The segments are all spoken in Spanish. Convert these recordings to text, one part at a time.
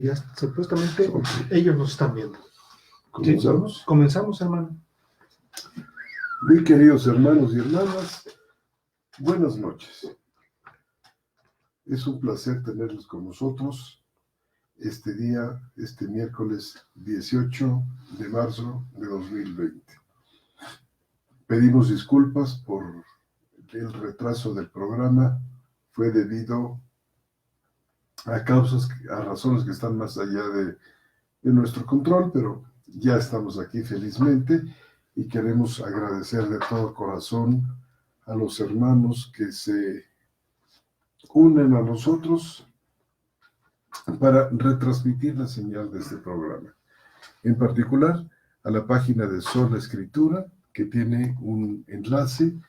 Ya supuestamente ellos nos están viendo. ¿Comenzamos? Sí, comenzamos, hermano. Muy queridos hermanos y hermanas, buenas noches. Es un placer tenerlos con nosotros este día, este miércoles 18 de marzo de 2020. Pedimos disculpas por el retraso del programa, fue debido a razones que están más allá de nuestro control, pero ya estamos aquí felizmente y queremos agradecer de todo corazón a los hermanos que se unen a nosotros para retransmitir la señal de este programa. En particular, a la página de Sola Escritura, que tiene un enlace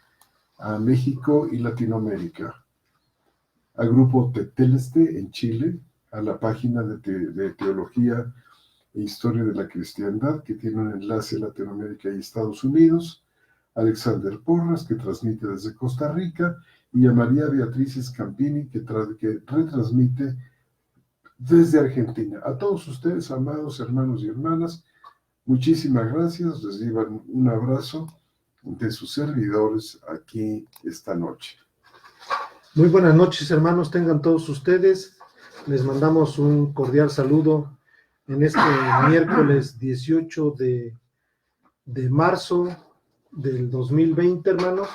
a México y Latinoamérica, al grupo Teteleste en Chile, a la página de Teología e Historia de la Cristiandad, que tiene un enlace a Latinoamérica y Estados Unidos, a Alexander Porras, que transmite desde Costa Rica, y a María Beatriz Scampini, que retransmite desde Argentina. A todos ustedes, amados hermanos y hermanas, muchísimas gracias. Reciban un abrazo de sus servidores aquí esta noche. Muy buenas noches, hermanos, tengan todos ustedes. Les mandamos un cordial saludo en este miércoles 18 de marzo del 2020, hermanos.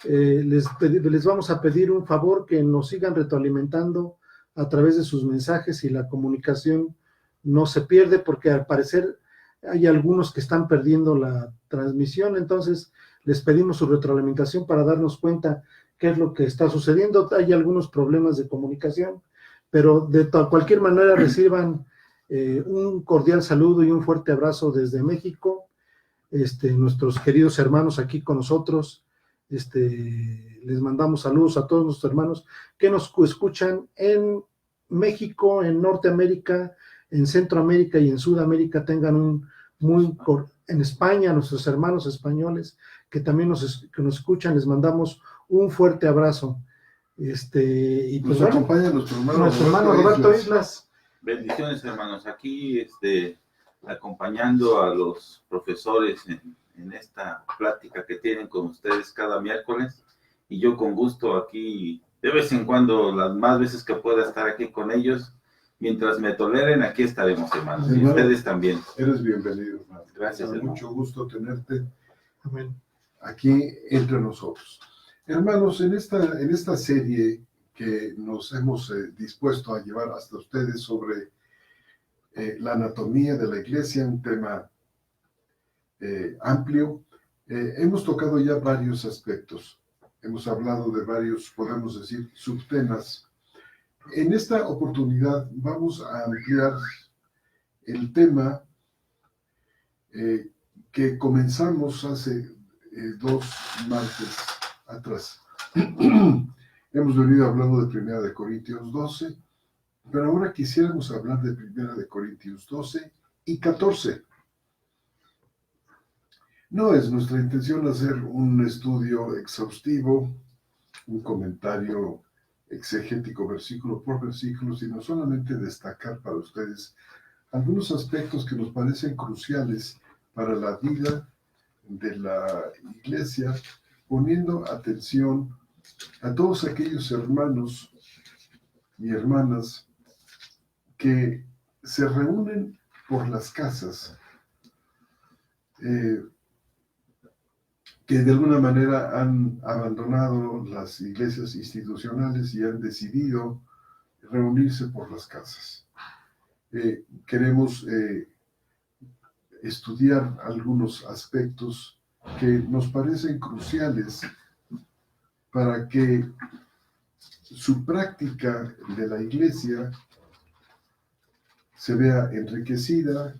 Les vamos a pedir un favor, que nos sigan retroalimentando a través de sus mensajes y la comunicación no se pierde, porque al parecer hay algunos que están perdiendo la transmisión. Entonces les pedimos su retroalimentación para darnos cuenta qué es lo que está sucediendo. Hay algunos problemas de comunicación, pero de cualquier manera reciban un cordial saludo y un fuerte abrazo desde México. Nuestros queridos hermanos aquí con nosotros, les mandamos saludos a todos nuestros hermanos que nos escuchan en México, en Norteamérica, en Centroamérica y en Sudamérica. Tengan en España, nuestros hermanos españoles que también que nos escuchan, les mandamos un fuerte abrazo. Y pues nos acompaña nuestro hermano Roberto Islas. Bendiciones, hermanos, aquí acompañando a los profesores en esta plática que tienen con ustedes cada miércoles, y yo con gusto aquí, de vez en cuando, las más veces que pueda estar aquí con ellos, mientras me toleren, aquí estaremos, hermanos, y ustedes también. Eres bienvenido, hermano. Gracias, hermano. Mucho gusto tenerte. Amén. Aquí entre nosotros. Hermanos, en esta serie que nos hemos dispuesto a llevar hasta ustedes sobre la anatomía de la iglesia, un tema amplio, hemos tocado ya varios aspectos. Hemos hablado de varios, podemos decir, subtemas. En esta oportunidad vamos a ampliar el tema que comenzamos hace 2 martes atrás. Hemos venido hablando de 1 de Corintios 12, pero ahora quisiéramos hablar de 1 de Corintios 12 y 14. No es nuestra intención hacer un estudio exhaustivo, un comentario exegético versículo por versículo, sino solamente destacar para ustedes algunos aspectos que nos parecen cruciales para la vida de la iglesia, poniendo atención a todos aquellos hermanos y hermanas que se reúnen por las casas, que de alguna manera han abandonado las iglesias institucionales y han decidido reunirse por las casas. Queremos estudiar algunos aspectos que nos parecen cruciales para que su práctica de la iglesia se vea enriquecida,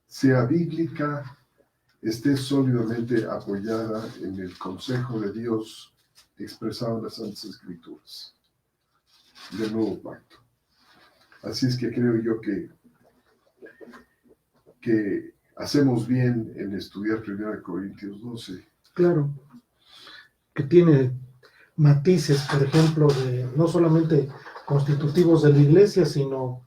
sea bíblica, esté sólidamente apoyada en el consejo de Dios expresado en las Santas Escrituras del Nuevo Pacto. Así es que creo yo que hacemos bien en estudiar 1 Corintios 12. Claro, que tiene matices, por ejemplo, no solamente constitutivos de la iglesia, sino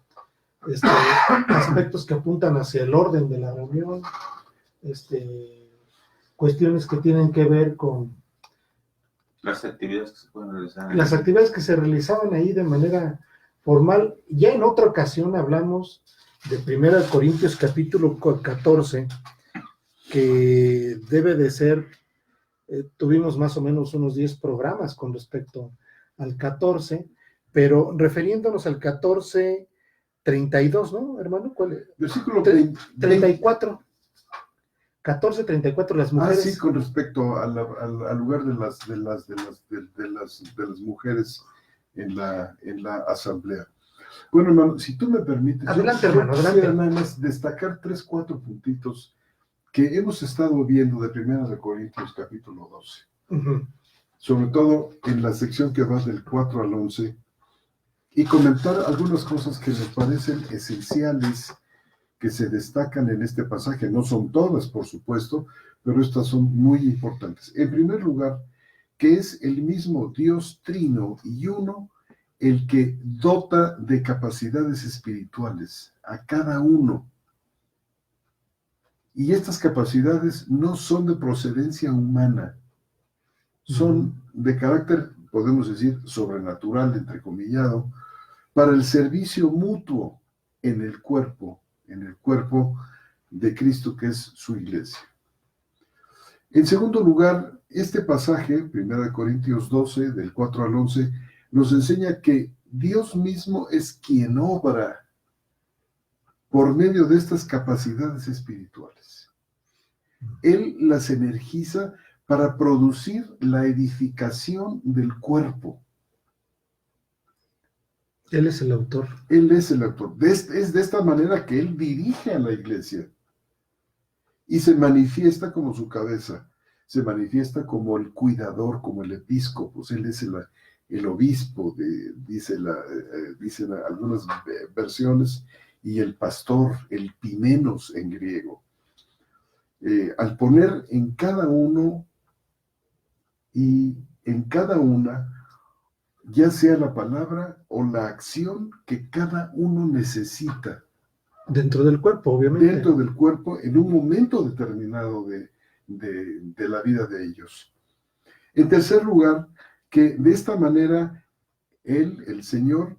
aspectos que apuntan hacia el orden de la reunión, cuestiones que tienen que ver con las actividades que se pueden realizar. Las actividades que se realizaban ahí de manera formal. Ya en otra ocasión hablamos de 1 Corintios capítulo 14, que debe de ser, tuvimos más o menos unos 10 programas con respecto al 14, pero refiriéndonos al 14:32, ¿no, hermano? ¿Cuál es? Versículo 34. 14:34, las mujeres. Sí, con respecto al lugar de las mujeres en la asamblea. Bueno, hermano, si tú me permites, adelante, hermano, adelante. Quisiera nada más destacar 3-4 puntitos que hemos estado viendo de 1 Corintios capítulo 12. Uh-huh. Sobre todo en la sección que va del 4 al 11, y comentar algunas cosas que me parecen esenciales, que se destacan en este pasaje. No son todas, por supuesto, pero estas son muy importantes. En primer lugar, que es el mismo Dios trino y uno el que dota de capacidades espirituales a cada uno. Y estas capacidades no son de procedencia humana, son de carácter, podemos decir, sobrenatural, entrecomillado, para el servicio mutuo en el cuerpo de Cristo, que es su iglesia. En segundo lugar, este pasaje, 1 Corintios 12, del 4 al 11, nos enseña que Dios mismo es quien obra por medio de estas capacidades espirituales. Él las energiza para producir la edificación del cuerpo. Él es el autor. Él es el autor. Es de esta manera que Él dirige a la iglesia y se manifiesta como su cabeza, se manifiesta como el cuidador, como el episcopos. Él es el obispo, dicen algunas versiones, y el pastor, el pimenos en griego. Al poner en cada uno y en cada una, ya sea la palabra o la acción que cada uno necesita. Dentro del cuerpo, obviamente. Dentro del cuerpo, en un momento determinado de la vida de ellos. En tercer lugar, que de esta manera Él, el Señor,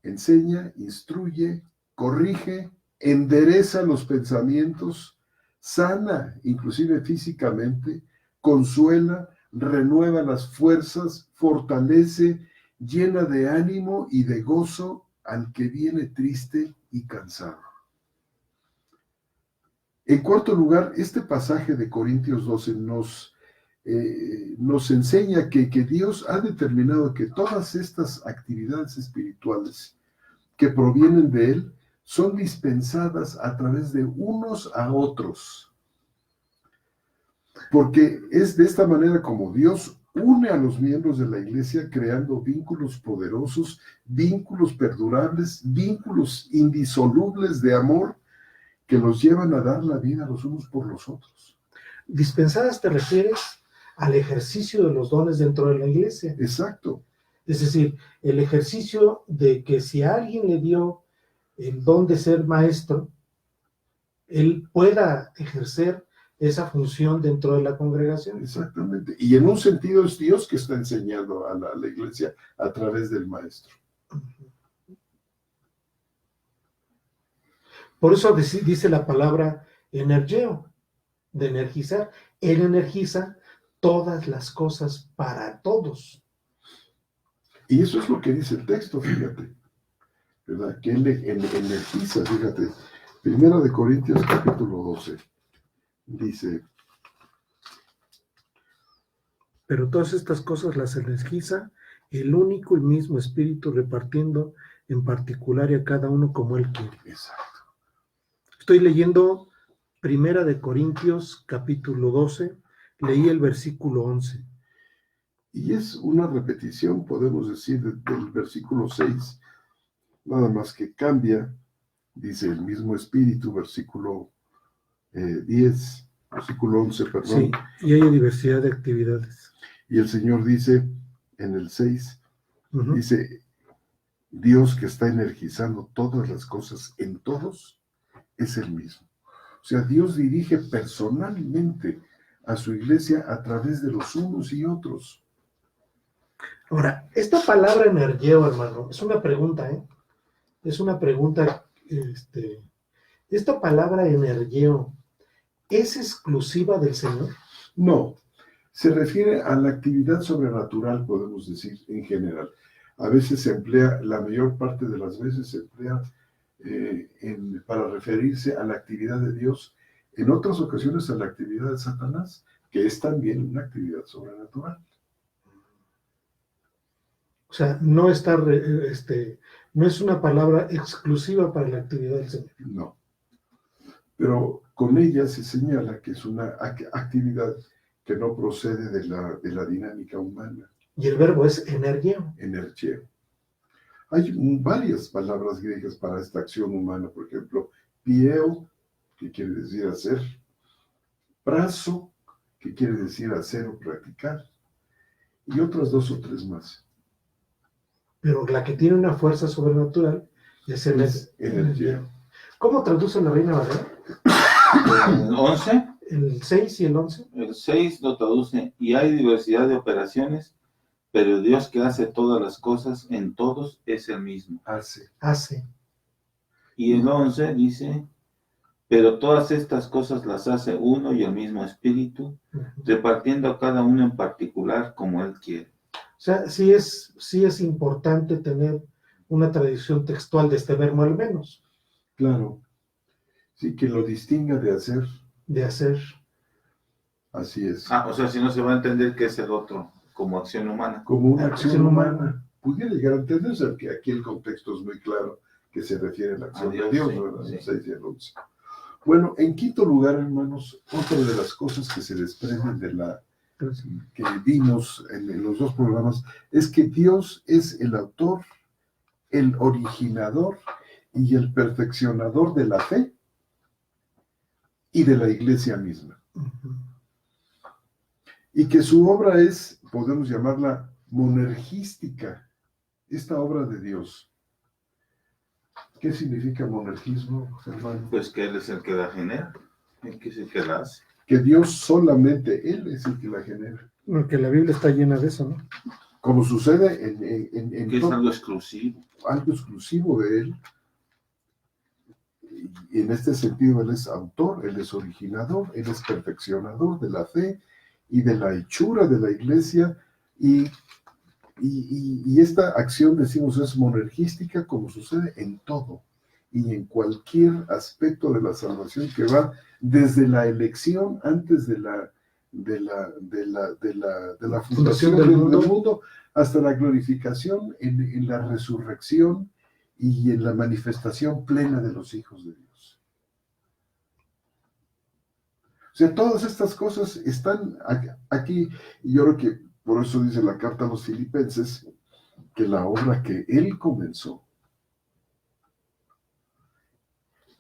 enseña, instruye, corrige, endereza los pensamientos, sana, inclusive físicamente, consuela, renueva las fuerzas, fortalece, llena de ánimo y de gozo al que viene triste y cansado. En cuarto lugar, este pasaje de Corintios 12 nos enseña que Dios ha determinado que todas estas actividades espirituales que provienen de Él son dispensadas a través de unos a otros. Porque es de esta manera como Dios une a los miembros de la iglesia, creando vínculos poderosos, vínculos perdurables, vínculos indisolubles de amor que los llevan a dar la vida los unos por los otros. Dispensadas te refieres al ejercicio de los dones dentro de la iglesia. Exacto. Es decir, el ejercicio de que si a alguien le dio el don de ser maestro, él pueda ejercer esa función dentro de la congregación. Exactamente. Y en un sentido es Dios que está enseñando a la iglesia a través del maestro. Por eso dice la palabra energeo, de energizar. Él energiza todas las cosas para todos. Y eso es lo que dice el texto, fíjate, ¿verdad? Que él energiza, fíjate. 1 Corintios capítulo 12 dice: pero todas estas cosas las energiza el único y mismo Espíritu, repartiendo en particular a cada uno como Él quiere. Exacto. Estoy leyendo 1 Corintios capítulo 12, leí el versículo 11. Y es una repetición, podemos decir, del versículo 6, nada más que cambia, dice el mismo Espíritu, versículo 10, versículo 11, perdón. Sí, y hay diversidad de actividades. Y el Señor dice en el 6, dice: Dios que está energizando todas las cosas en todos es el mismo. O sea, Dios dirige personalmente a su iglesia a través de los unos y otros. Ahora, esta palabra energeo, hermano, es una pregunta, ¿eh? Es una pregunta, esta palabra energeo, ¿es exclusiva del Señor? No, se refiere a la actividad sobrenatural, podemos decir, en general. A veces se emplea, la mayor parte de las veces se emplea para referirse a la actividad de Dios, en otras ocasiones a la actividad de Satanás, que es también una actividad sobrenatural. O sea, no está, no es una palabra exclusiva para la actividad del Señor. No, pero con ella se señala que es una actividad que no procede de la dinámica humana. Y el verbo es energeo. Energía. Hay varias palabras griegas para esta acción humana, por ejemplo, pieo, que quiere decir hacer, prazo, que quiere decir hacer o practicar, y otras 2 o 3 más. Pero la que tiene una fuerza sobrenatural es energía. ¿Cómo traduce la Reina Valera? El 11. El 6 y el 11. El 6 lo traduce, y hay diversidad de operaciones, pero Dios que hace todas las cosas en todos es el mismo. Hace. Y el 11 dice, pero todas estas cosas las hace uno y el mismo Espíritu, repartiendo a cada uno en particular como Él quiere. O sea, sí es importante tener una tradición textual de este verbo al menos. Claro. Sí, que lo distinga de hacer. De hacer. Así es. O sea, si no se va a entender que es el otro, como acción humana. Como una acción humana. Pudiera llegar a entenderse, que aquí el contexto es muy claro, que se refiere a la acción de Dios, ¿verdad? Sí. 6 y el 11. Bueno, en quinto lugar, hermanos, otra de las cosas que se desprenden de la que vimos en los 2 programas es que Dios es el autor, el originador y el perfeccionador de la fe y de la iglesia misma. Y que su obra es, podemos llamarla monergística, esta obra de Dios. ¿Qué significa monergismo, hermano? Pues que Él es el que la genera, que es el que la hace. Que Dios solamente, Él es el que la genera. Porque la Biblia está llena de eso, ¿no? Como sucede en que es algo exclusivo. Algo exclusivo de Él. Y en este sentido, Él es autor, Él es originador, Él es perfeccionador de la fe y de la hechura de la iglesia. Y esta acción, decimos, es monergística, como sucede en todo y en cualquier aspecto de la salvación, que va desde la elección antes de la fundación del mundo hasta la glorificación en la resurrección y en la manifestación plena de los hijos de Dios. O sea, todas estas cosas están aquí, y yo creo que por eso dice la carta a los Filipenses, que la obra que Él comenzó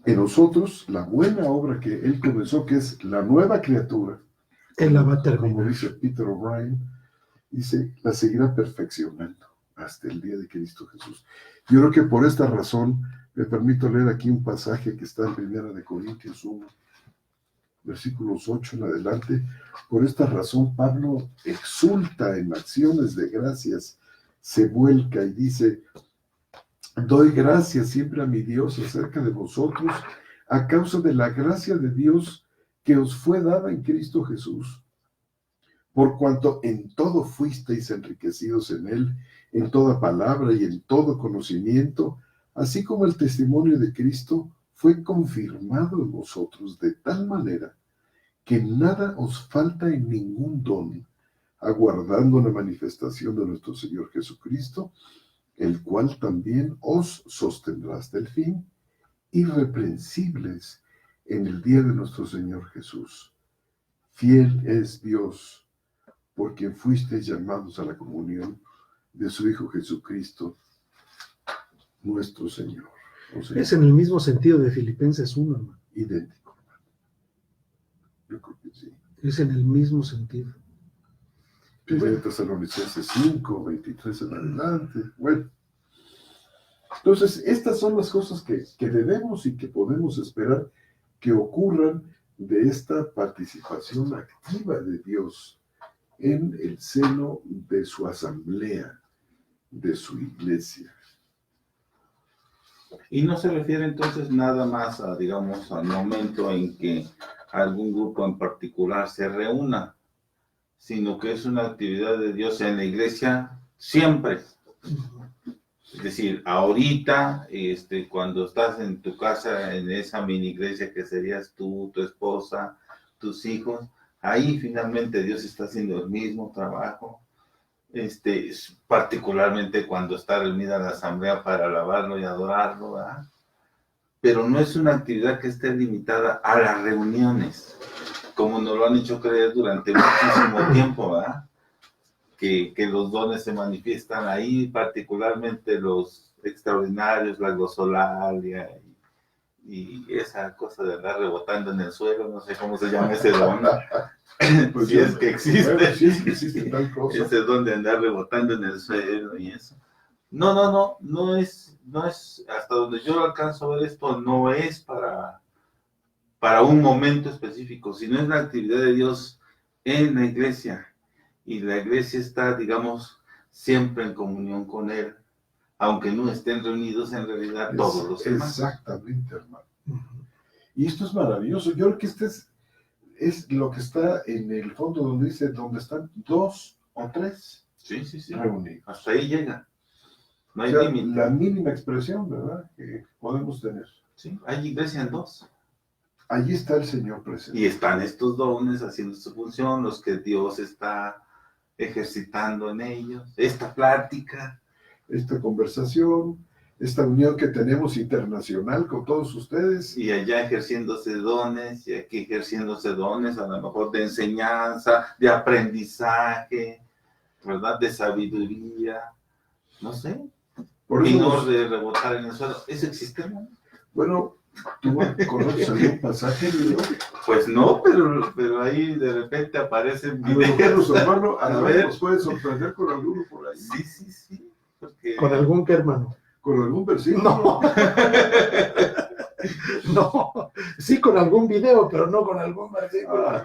en nosotros, la buena obra que Él comenzó, que es la nueva criatura, Él la va a terminar. Como dice Peter O'Brien, dice, la seguirá perfeccionando hasta el día de Cristo Jesús. Yo creo que por esta razón, me permito leer aquí un pasaje que está en 1 Corintios 1, versículos 8 en adelante. Por esta razón, Pablo exulta en acciones de gracias, se vuelca y dice, doy gracias siempre a mi Dios acerca de vosotros, a causa de la gracia de Dios que os fue dada en Cristo Jesús, por cuanto en todo fuisteis enriquecidos en Él, en toda palabra y en todo conocimiento, así como el testimonio de Cristo fue confirmado en vosotros de tal manera que nada os falta en ningún don, aguardando la manifestación de nuestro Señor Jesucristo, el cual también os sostendrá hasta el fin, irreprensibles en el día de nuestro Señor Jesús. Fiel es Dios, por quien fuisteis llamados a la comunión de su Hijo Jesucristo, nuestro Señor. O sea, es en el mismo sentido de Filipenses 1, hermano. Idéntico, hermano. Yo creo que sí. Es en el mismo sentido. Primera Tesalonicenses 5, 23 en adelante. Bueno, Entonces, estas son las cosas que debemos y que podemos esperar que ocurran de esta participación activa de Dios en el seno de su asamblea, de su iglesia. Y no se refiere entonces nada más a, digamos, al momento en que algún grupo en particular se reúna, sino que es una actividad de Dios en la iglesia siempre. Es decir, ahorita, cuando estás en tu casa, en esa mini iglesia que serías tú, tu esposa, tus hijos, ahí finalmente Dios está haciendo el mismo trabajo. Particularmente cuando está reunida la asamblea para alabarlo y adorarlo, ¿verdad? Pero no es una actividad que esté limitada a las reuniones, como nos lo han hecho creer durante muchísimo tiempo, ¿verdad? Que los dones se manifiestan ahí, particularmente los extraordinarios, la glosolalia y esa cosa de andar rebotando en el suelo, no sé cómo se llama ese don. Pues si es que existe, bueno, si es que existe tal cosa. Ese don de andar rebotando en el suelo y eso. No es, hasta donde yo alcanzo a ver esto, no es para un momento específico, sino es la actividad de Dios en la iglesia. Y la iglesia está, digamos, siempre en comunión con Él, aunque no estén reunidos en realidad todos los hermanos. Exactamente, hermano. Y esto es maravilloso. Yo creo que es lo que está en el fondo donde dice, donde están 2 o 3 sí. reunidos. Hasta ahí llega. No hay O sea, límite. la mínima expresión, ¿verdad?, que podemos tener. Sí, hay iglesia en 2. Allí está el Señor presente. Y están estos dones haciendo su función, los que Dios está ejercitando en ellos. Esta plática. Esta conversación, esta unión que tenemos internacional con todos ustedes. Y allá ejerciéndose dones, y aquí ejerciéndose dones, a lo mejor de enseñanza, de aprendizaje, ¿verdad? De sabiduría, no sé. Por Y eso no de rebotar en el suelo. ¿Eso existe, no? Bueno, ¿tú conoces algún pasaje, ¿no? Pues no, pero ahí de repente aparecen videos. Hermano, a ver, nos puede sorprender con alguno por ahí. Sí. Porque... ¿Con algún qué, hermano? ¿Con algún versículo? No. No, sí con algún video, pero no con algún versículo.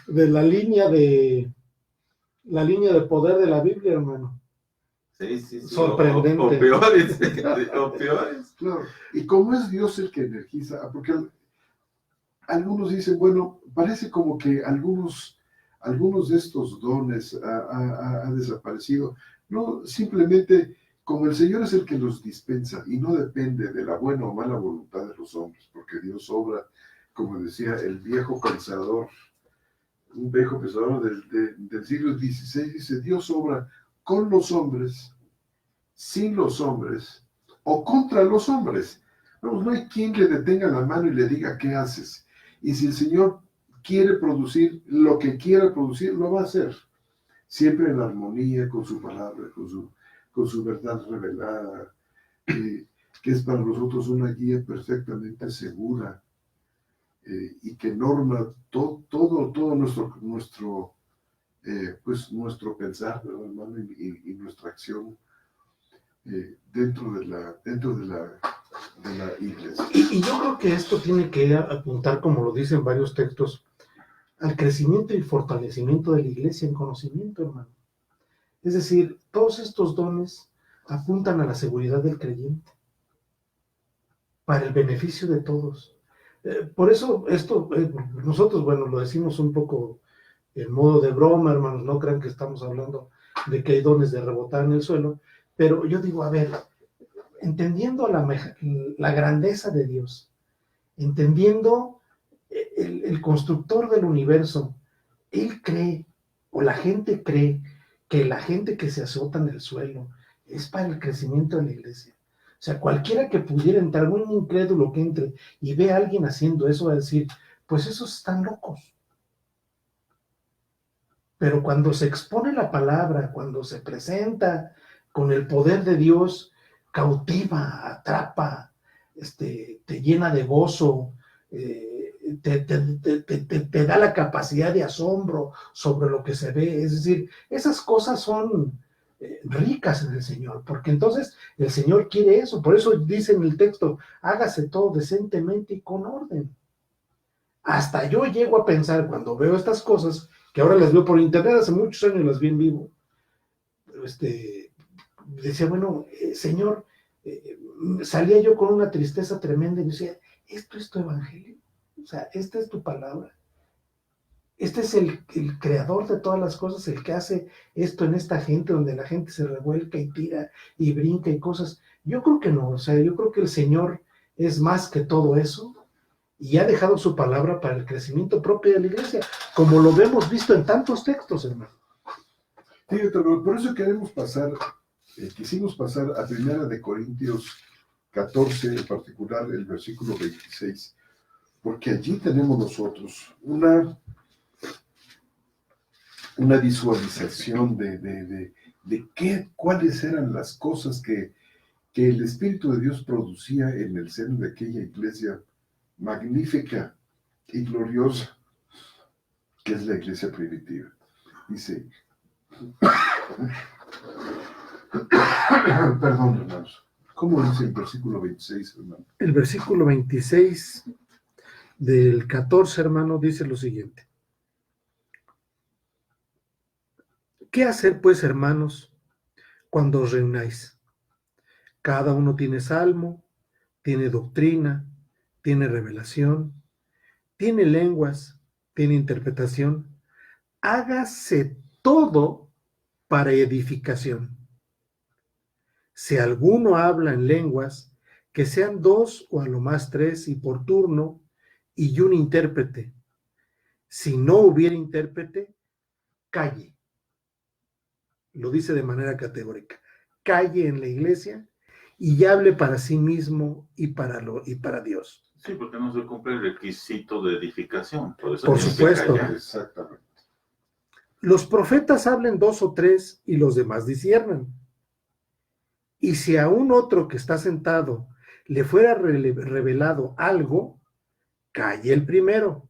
De la línea de poder de la Biblia, hermano. Sí. Sorprendente. O peores. O peores. Claro. Y como es Dios el que energiza, porque algunos dicen, bueno, parece como que algunos de estos dones han desaparecido. No, simplemente como el Señor es el que los dispensa y no depende de la buena o mala voluntad de los hombres, porque Dios obra, como decía el viejo pensador, un viejo pensador del siglo XVI, dice, Dios obra con los hombres, sin los hombres o contra los hombres. Vamos, no hay quien le detenga la mano y le diga qué haces. Y si el Señor quiere producir lo que quiera producir, lo va a hacer. Siempre en armonía con su palabra, con su verdad revelada, que es para nosotros una guía perfectamente segura y que norma todo nuestro pensar, ¿verdad, hermano? Y nuestra acción dentro de la iglesia. Y yo creo que esto tiene que apuntar, como lo dicen varios textos, al crecimiento y fortalecimiento de la iglesia en conocimiento, hermano. Es decir, todos estos dones apuntan a la seguridad del creyente, para el beneficio de todos. Por eso esto, nosotros, bueno, lo decimos un poco en modo de broma, hermanos, no crean que estamos hablando de que hay dones de rebotar en el suelo, pero yo digo, a ver, entendiendo la grandeza de Dios, entendiendo el constructor del universo, él cree, o la gente cree, que la gente que se azota en el suelo es para el crecimiento de la iglesia. O sea, cualquiera que pudiera entrar, un incrédulo que entre y ve a alguien haciendo eso, va a decir, pues esos están locos. Pero cuando se expone la palabra, cuando se presenta con el poder de Dios, cautiva, atrapa, te llena de gozo, te da la capacidad de asombro sobre lo que se ve. Es decir, esas cosas son ricas en el Señor, porque entonces el Señor quiere eso. Por eso dice en el texto, hágase todo decentemente y con orden. Hasta yo llego a pensar, cuando veo estas cosas, que ahora las veo por internet, hace muchos años las vi en vivo, decía, bueno, Señor, salía yo con una tristeza tremenda y decía, esto es tu evangelio, o sea, esta es tu palabra. Este es el creador de todas las cosas, el que hace esto en esta gente, donde la gente se revuelca y tira y brinca y cosas. Yo creo que no, o sea, yo creo que el Señor es más que todo eso y ha dejado su palabra para el crecimiento propio de la iglesia, como lo hemos visto en tantos textos, hermano. Fíjate, por eso quisimos pasar a 1 Corintios 14, en particular el versículo 26, porque allí tenemos nosotros una visualización de cuáles eran las cosas que el Espíritu de Dios producía en el seno de aquella iglesia magnífica y gloriosa, que es la iglesia primitiva. Dice, perdón, hermanos, ¿cómo dice el versículo 26, hermano? El versículo 26 del 14, hermano, dice lo siguiente. ¿Qué hacer, pues, hermanos, cuando os reunáis? Cada uno tiene salmo, tiene doctrina, tiene revelación, tiene lenguas, tiene interpretación. Hágase todo para edificación. Si alguno habla en lenguas, que sean 2 o a lo más 3 y por turno, y un intérprete. Si no hubiera intérprete, calle. Lo dice de manera categórica. Calle en la iglesia y hable para sí mismo y para Dios. Sí, porque no se cumple el requisito de edificación. Por supuesto. Exactamente. Los profetas hablen 2 o 3 y los demás disciernan. Y si a un otro que está sentado le fuera revelado algo, calle el primero,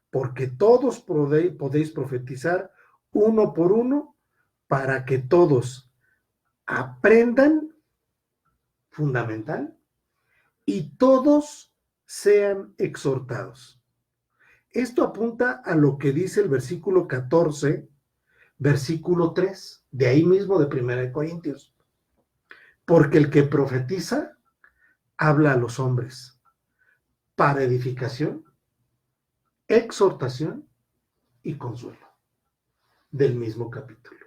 porque todos podéis profetizar uno por uno, para que todos aprendan, fundamental, y todos sean exhortados. Esto apunta a lo que dice el versículo 14, versículo 3, de ahí mismo de 1 Corintios. Porque el que profetiza habla a los hombres para edificación, exhortación y consuelo. Del mismo capítulo.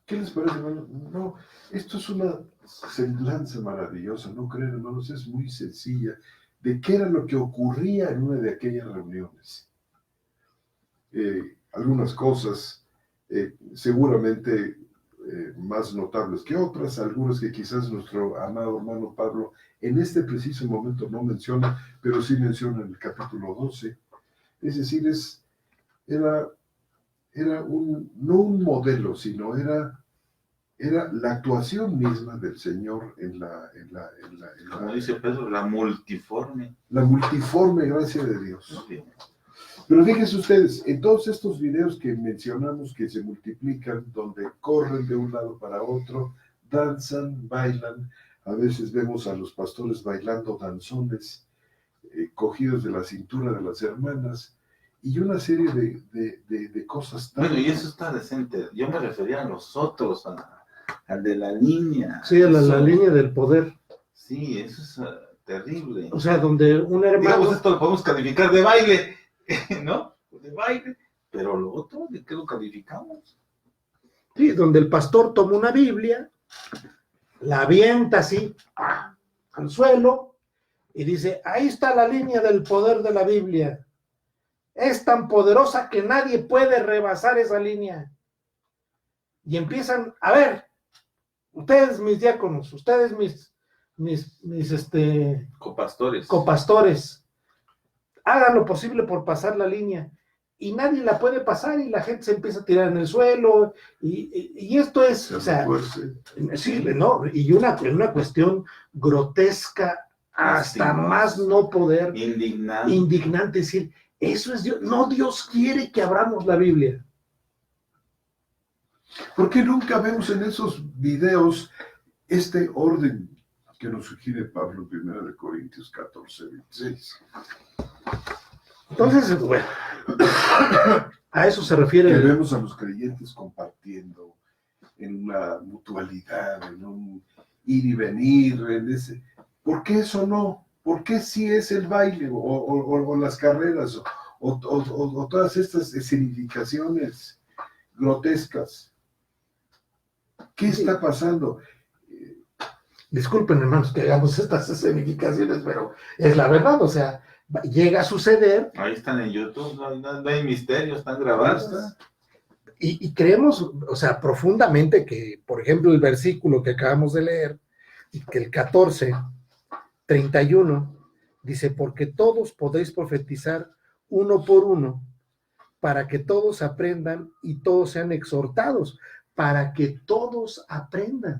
¿Qué les parece, hermano? No, esto es una semblanza maravillosa, ¿no creen, hermanos? Es muy sencilla de qué era lo que ocurría en una de aquellas reuniones. Algunas cosas seguramente más notables que otras, algunas que quizás nuestro amado hermano Pablo en este preciso momento no menciona, pero sí menciona en el capítulo 12. Es decir, era no un modelo, sino era la actuación misma del Señor como dice Pedro, la multiforme gracia de Dios. Sí. Pero fíjense ustedes, en todos estos videos que mencionamos que se multiplican, donde corren de un lado para otro, danzan, bailan, a veces vemos a los pastores bailando danzones, cogidos de la cintura de las hermanas, y una serie de cosas tan... Bueno, y eso está decente. Yo me refería a los otros, al de la línea. Sí, a la línea del poder. Sí, eso es terrible. O sea, donde un hermano... Digamos, esto lo podemos calificar de baile, ¿no? De baile. Pero lo otro, ¿de qué lo calificamos? Sí, donde el pastor toma una Biblia, la avienta así al suelo y dice, ahí está la línea del poder de la Biblia. Es tan poderosa que nadie puede rebasar esa línea. Y empiezan, a ver, ustedes mis diáconos, ustedes mis copastores, hagan lo posible por pasar la línea. Y nadie la puede pasar y la gente se empieza a tirar en el suelo. Y esto es, o sea, sí, ¿no? Y una cuestión grotesca hasta más no poder. Indignante, es decir, eso es Dios. No, Dios quiere que abramos la Biblia. ¿Por qué nunca vemos en esos videos este orden que nos sugiere Pablo en 1 Corintios 14, 26? Entonces, bueno, a eso se Que refiere. vemos a los creyentes compartiendo en una mutualidad, en un ir y venir, en ese. ¿Por qué eso no? ¿Por qué sí es el baile o las carreras o todas estas escenificaciones grotescas? ¿Qué está pasando? Disculpen, hermanos, que hagamos estas escenificaciones, pero es la verdad, o sea, llega a suceder. Ahí están en YouTube, no hay misterio, están grabadas. Y creemos, o sea, profundamente que, por ejemplo, el versículo que acabamos de leer, que el 14:31, dice, porque todos podéis profetizar uno por uno, para que todos aprendan y todos sean exhortados, para que todos aprendan.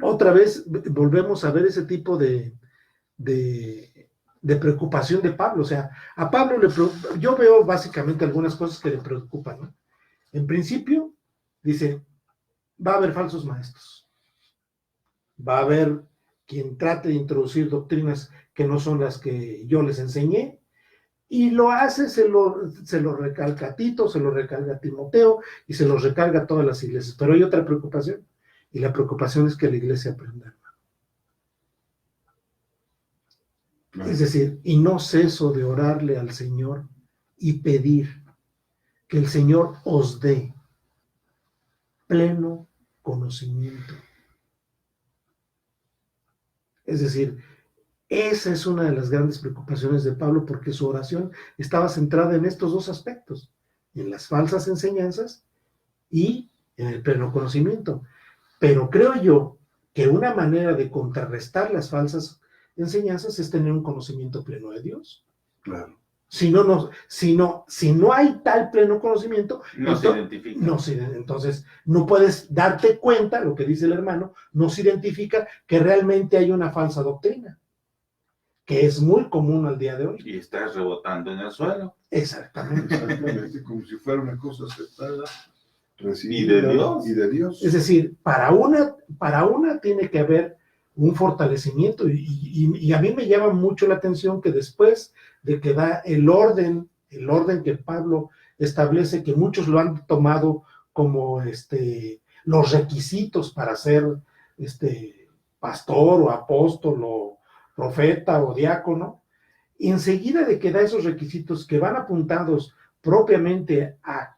Otra vez volvemos a ver ese tipo de preocupación de Pablo. O sea, a Pablo yo veo básicamente algunas cosas que le preocupan, ¿no? En principio, dice, va a haber falsos maestros. Va a haber quien trate de introducir doctrinas que no son las que yo les enseñé, y lo hace, se lo recalca a Tito, se lo recalca a Timoteo, y se los recarga a todas las iglesias. Pero hay otra preocupación, y la preocupación es que la iglesia aprenda. Es decir, y no ceso de orarle al Señor y pedir que el Señor os dé pleno conocimiento. Es decir, esa es una de las grandes preocupaciones de Pablo, porque su oración estaba centrada en estos dos aspectos, en las falsas enseñanzas y en el pleno conocimiento. Pero creo yo que una manera de contrarrestar las falsas enseñanzas es tener un conocimiento pleno de Dios. Claro. Si no hay tal pleno conocimiento, no se identifica. Entonces no puedes darte cuenta, lo que dice el hermano, no se identifica que realmente hay una falsa doctrina, que es muy común al día de hoy. Y estás rebotando en el suelo. Exactamente. Como si fuera una cosa aceptada, recibida y de Dios. Es decir, para una tiene que haber un fortalecimiento, y a mí me llama mucho la atención que después de que da el orden que Pablo establece, que muchos lo han tomado como los requisitos para ser pastor o apóstol o profeta o diácono, y enseguida de que da esos requisitos que van apuntados propiamente a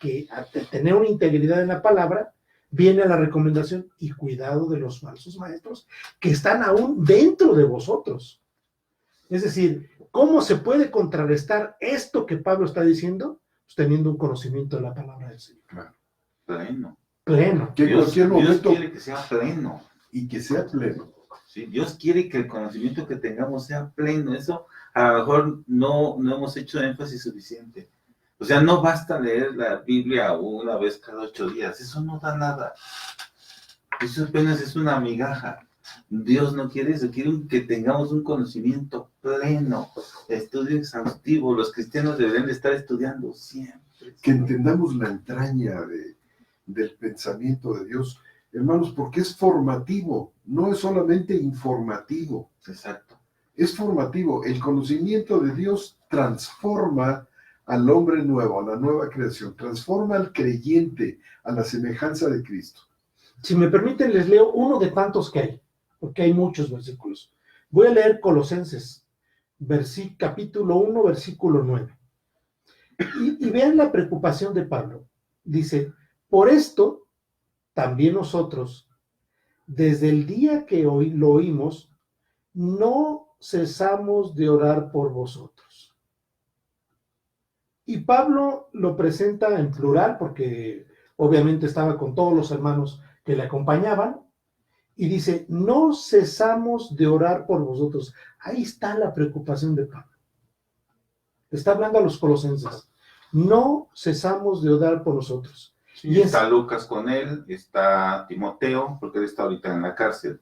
tener una integridad en la palabra, viene la recomendación, y cuidado de los falsos maestros que están aún dentro de vosotros. Es decir, ¿cómo se puede contrarrestar esto que Pablo está diciendo? Pues teniendo un conocimiento de la palabra del Señor. Claro. Pleno. Que Dios momento, quiere que sea pleno. Y que sea pleno. Sí, Dios quiere que el conocimiento que tengamos sea pleno. Eso a lo mejor no hemos hecho énfasis suficiente. O sea, no basta leer la Biblia una vez cada 8 días. Eso no da nada. Eso apenas es una migaja. Dios no quiere eso. Quiere que tengamos un conocimiento pleno, estudio exhaustivo. Los cristianos deberían de estar estudiando siempre. Que entendamos la entraña del pensamiento de Dios, hermanos, porque es formativo, no es solamente informativo. Exacto. Es formativo. El conocimiento de Dios transforma al hombre nuevo, a la nueva creación, transforma al creyente a la semejanza de Cristo. Si me permiten, les leo uno de tantos que hay, porque hay muchos versículos. Voy a leer Colosenses, capítulo 1, versículo 9. Y vean la preocupación de Pablo. Dice, por esto, también nosotros, desde el día que lo oímos, no cesamos de orar por vosotros. Y Pablo lo presenta en plural, porque obviamente estaba con todos los hermanos que le acompañaban, y dice, no cesamos de orar por vosotros. Ahí está la preocupación de Pablo. Está hablando a los colosenses. No cesamos de orar por nosotros. Sí, y está Lucas con él, está Timoteo, porque él está ahorita en la cárcel.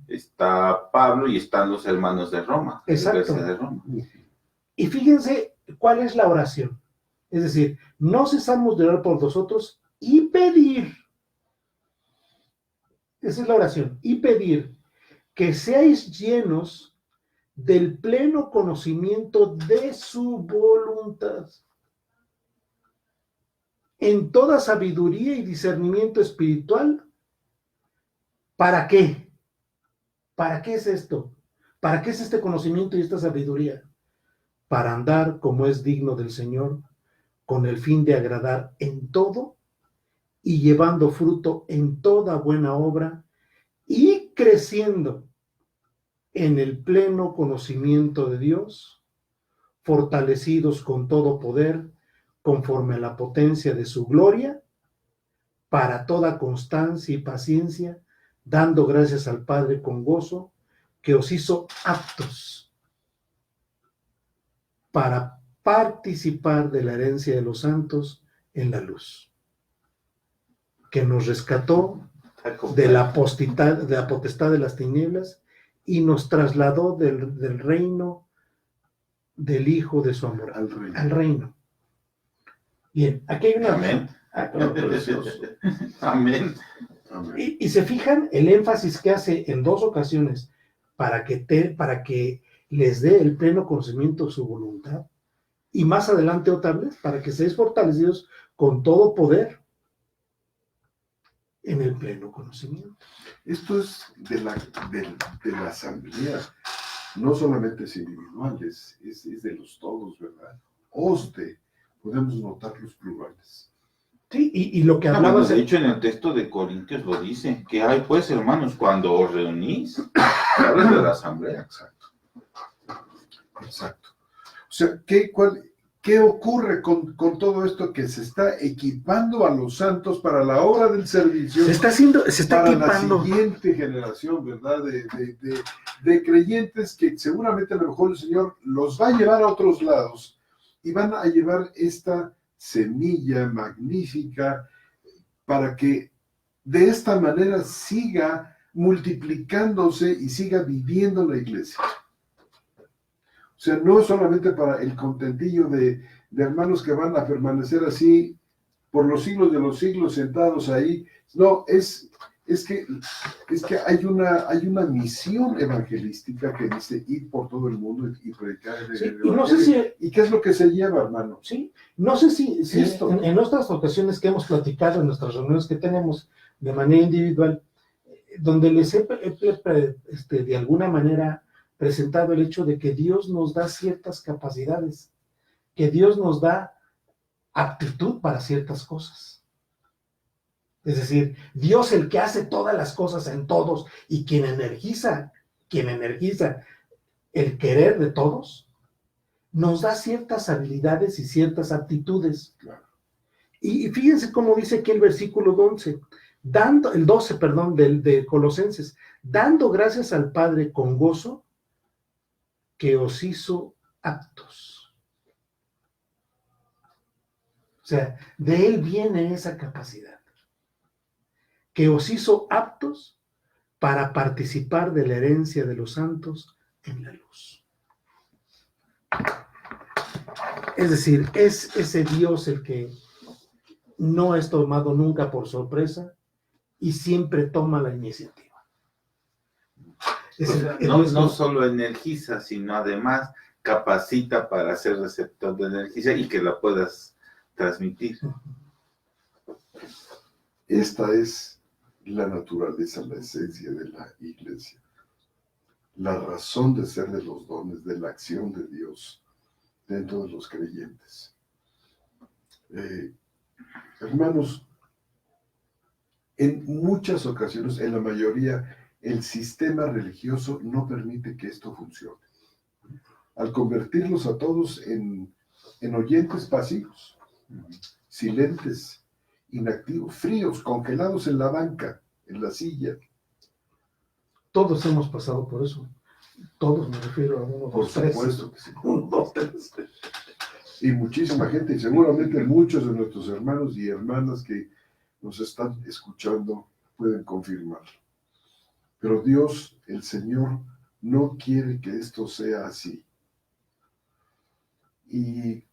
Está Pablo y están los hermanos de Roma. Exacto. De Roma. Y fíjense cuál es la oración. Es decir, no cesamos de orar por vosotros y pedir, esa es la oración, y pedir que seáis llenos del pleno conocimiento de su voluntad, en toda sabiduría y discernimiento espiritual. ¿Para qué? ¿Para qué es esto? ¿Para qué es este conocimiento y esta sabiduría? Para andar como es digno del Señor, con el fin de agradar en todo y llevando fruto en toda buena obra y creciendo en el pleno conocimiento de Dios, fortalecidos con todo poder, conforme a la potencia de su gloria, para toda constancia y paciencia, dando gracias al Padre con gozo, que os hizo aptos para participar de la herencia de los santos en la luz, que nos rescató de la potestad de las tinieblas y nos trasladó del reino del Hijo de su amor, al reino. Bien, aquí hay una... Amén. Precioso. Amén. Y se fijan el énfasis que hace en dos ocasiones para que les dé el pleno conocimiento de su voluntad, y más adelante otra vez para que seáis fortalecidos con todo poder en el pleno conocimiento. Esto es de la asamblea, no solamente es individual, es de los todos, ¿verdad? Podemos notar los plurales. Sí, y lo que No, hablaba... bueno, de hecho, en el texto de Corintios lo dice, que hay pues, hermanos, cuando os reunís, hablas de la asamblea. Exacto. O sea, ¿qué ocurre con todo esto que se está equipando a los santos para la obra del servicio? Se está para equipando. La siguiente generación, ¿verdad? De creyentes que seguramente a lo mejor el Señor los va a llevar a otros lados y van a llevar esta semilla magnífica para que de esta manera siga multiplicándose y siga viviendo la iglesia. O sea, no solamente para el contentillo de hermanos que van a permanecer así por los siglos de los siglos sentados ahí. No, es que hay una misión evangelística que dice ir por todo el mundo y predicar el evangelio. No sé si, ¿y qué es lo que se lleva, hermano? Sí, no sé si en otras ocasiones que hemos platicado, en nuestras reuniones que tenemos de manera individual, donde les he de alguna manera presentado el hecho de que Dios nos da ciertas capacidades, que Dios nos da aptitud para ciertas cosas. Es decir, Dios el que hace todas las cosas en todos y quien energiza el querer de todos, nos da ciertas habilidades y ciertas aptitudes. Claro. Y fíjense cómo dice aquí el versículo 12, de Colosenses, dando gracias al Padre con gozo que os hizo aptos. O sea, de Él viene esa capacidad, que os hizo aptos para participar de la herencia de los santos en la luz. Es decir, es ese Dios el que no es tomado nunca por sorpresa y siempre toma la iniciativa. No solo energiza, sino además capacita para ser receptor de energía y que la puedas transmitir. Esta es la naturaleza, la esencia de la iglesia. La razón de ser de los dones, de la acción de Dios dentro de los creyentes. Hermanos, en muchas ocasiones, en la mayoría, el sistema religioso no permite que esto funcione. Al convertirlos a todos en oyentes pasivos, silentes, inactivos, fríos, congelados en la banca, en la silla. Todos hemos pasado por eso. Todos, me refiero a uno, Por dos, tres. supuesto que sí. Uno, dos, tres. Y muchísima gente, y seguramente muchos de nuestros hermanos y hermanas que nos están escuchando pueden confirmar. Pero Dios, el Señor, no quiere que esto sea así. Y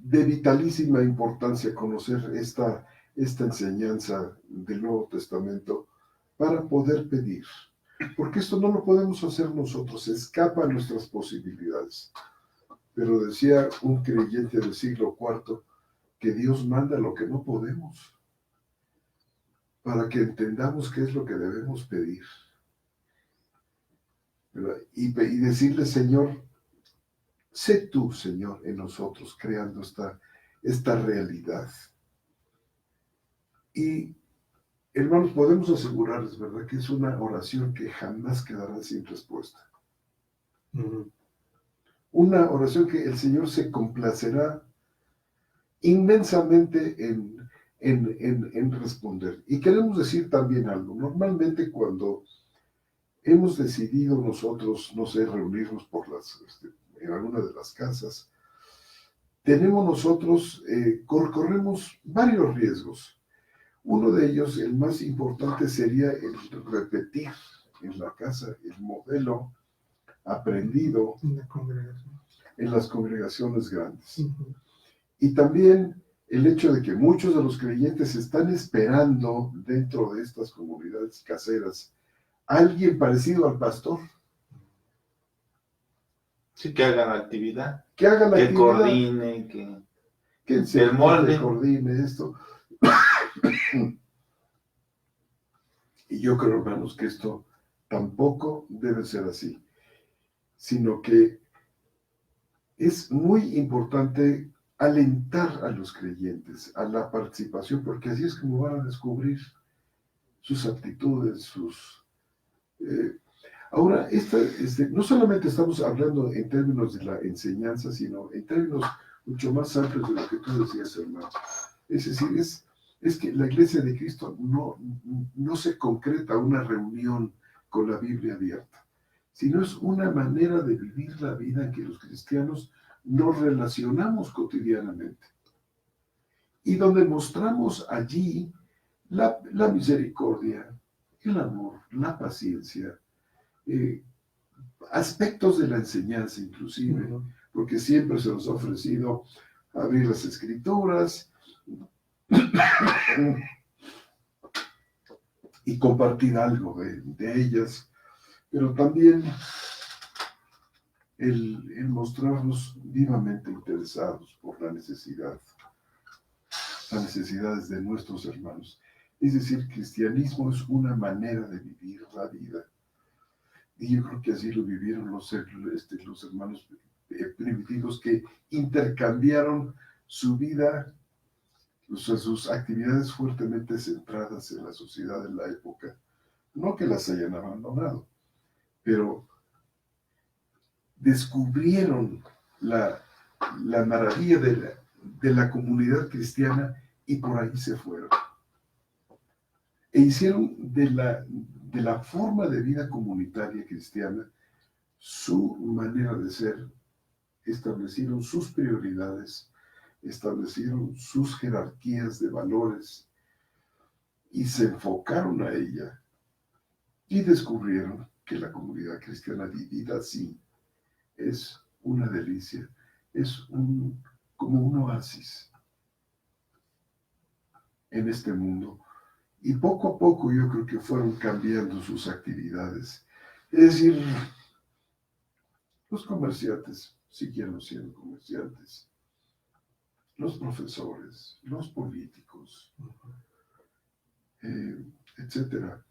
de vitalísima importancia conocer esta enseñanza del Nuevo Testamento para poder pedir. Porque esto no lo podemos hacer nosotros, escapa a nuestras posibilidades. Pero decía un creyente del siglo IV que Dios manda lo que no podemos, para que entendamos qué es lo que debemos pedir. Y decirle, Señor, sé tú, Señor, en nosotros, creando esta realidad. Y, hermanos, podemos asegurarles, ¿verdad?, que es una oración que jamás quedará sin respuesta. Una oración que el Señor se complacerá inmensamente en responder. Y queremos decir también algo. Normalmente cuando hemos decidido nosotros, no sé, reunirnos en alguna de las casas, tenemos nosotros, corremos varios riesgos. Uno de ellos, el más importante, sería el repetir en la casa el modelo aprendido en las congregaciones grandes. Y también el hecho de que muchos de los creyentes están esperando dentro de estas comunidades caseras a alguien parecido al pastor. Sí, que hagan la actividad. Que haga la actividad. Coordine, que enseñe, molde. Que coordine esto. Y yo creo, hermanos, que esto tampoco debe ser así, sino que es muy importante alentar a los creyentes a la participación, porque así es como van a descubrir sus aptitudes, Ahora, no solamente estamos hablando en términos de la enseñanza, sino en términos mucho más amplios de lo que tú decías, hermano. Es decir, es que la Iglesia de Cristo no se concreta una reunión con la Biblia abierta, sino es una manera de vivir la vida en que los cristianos nos relacionamos cotidianamente y donde mostramos allí la misericordia, el amor, la paciencia, aspectos de la enseñanza inclusive, porque siempre se nos ha ofrecido abrir las Escrituras y compartir algo de ellas, pero también el mostrarnos vivamente interesados por las necesidades de nuestros hermanos. Es decir, cristianismo es una manera de vivir la vida. Y yo creo que así lo vivieron los hermanos primitivos, que intercambiaron su vida, sus actividades fuertemente centradas en la sociedad de la época. No que las hayan abandonado, pero descubrieron la maravilla de la comunidad cristiana y por ahí se fueron. E hicieron de la forma de vida comunitaria cristiana su manera de ser, establecieron sus prioridades, establecieron sus jerarquías de valores y se enfocaron a ella y descubrieron que la comunidad cristiana vivida así es una delicia, es como un oasis en este mundo. Y poco a poco yo creo que fueron cambiando sus actividades. Es decir, los comerciantes siguieron siendo comerciantes, los profesores, los políticos, etcétera,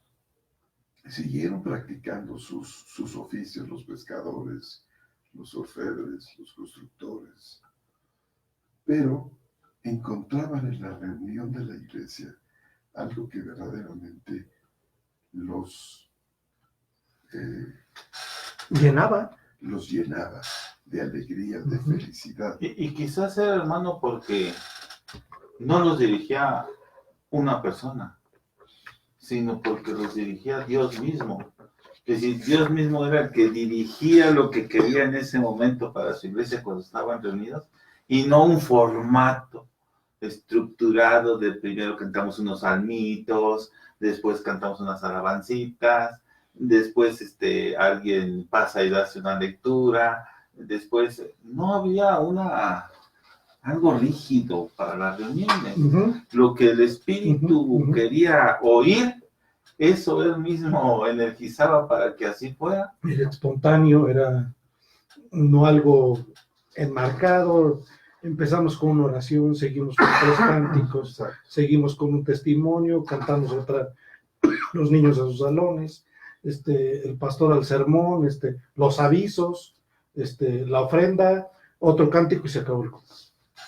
siguieron practicando sus oficios, los pescadores, los orfebres, los constructores, pero encontraban en la reunión de la iglesia algo que verdaderamente los llenaba de alegría, de felicidad. Y quizás era, hermano, porque no los dirigía una persona, sino porque los dirigía Dios mismo. Que si Dios mismo era el que dirigía lo que quería en ese momento para su iglesia cuando estaban reunidos, y no un formato estructurado de primero cantamos unos salmitos, después cantamos unas alabancitas, después alguien pasa y hace una lectura, después no había algo rígido para las reuniones. Ujú. Lo que el espíritu Ujú. quería oír, eso él mismo energizaba para que así fuera. Era espontáneo, era no algo enmarcado. Empezamos con una oración, seguimos con 3 cánticos, Exacto. seguimos con un testimonio, cantamos los niños a sus salones, el pastor al sermón, los avisos, la ofrenda, otro cántico y se acabó el culto.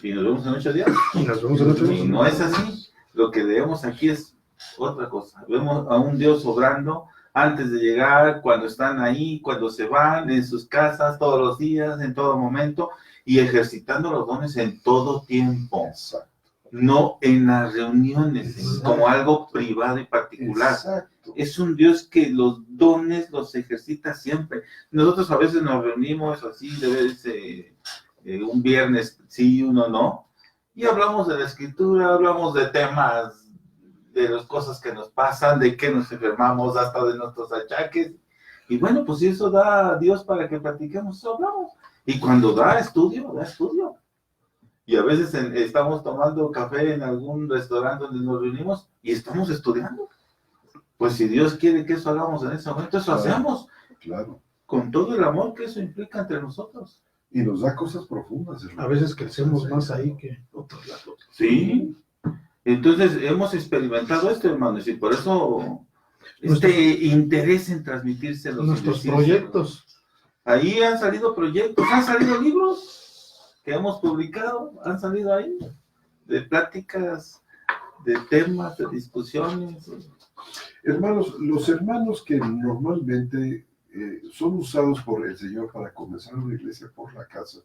Y nos vemos en 8 días. Y nos vemos en otro Y no es así. Lo que leemos aquí es otra cosa. Vemos a un Dios obrando antes de llegar, cuando están ahí, cuando se van, en sus casas, todos los días, en todo momento, y ejercitando los dones en todo tiempo. Exacto. No en las reuniones, Exacto. como algo privado y particular. Exacto. Es un Dios que los dones los ejercita siempre. Nosotros a veces nos reunimos así, de vez un viernes sí, uno no, y hablamos de la escritura, hablamos de temas, de las cosas que nos pasan, de que nos enfermamos, hasta de nuestros achaques. Y bueno, pues si eso da a Dios para que platiquemos, eso hablamos. Y cuando da estudio, da estudio. Y a veces estamos tomando café en algún restaurante donde nos reunimos y estamos estudiando. Pues si Dios quiere que eso hagamos en ese momento, eso hacemos. Claro. Con todo el amor que eso implica entre nosotros. Y nos da cosas profundas. A veces crecemos más ahí que otros lados. Sí. Entonces hemos experimentado esto, hermanos, y por eso interés en transmitírselos. Nuestros proyectos. Ahí han salido proyectos, han salido libros que hemos publicado, han salido ahí, de pláticas, de temas, de discusiones. Hermanos, los hermanos que normalmente son usados por el Señor para comenzar una iglesia por la casa,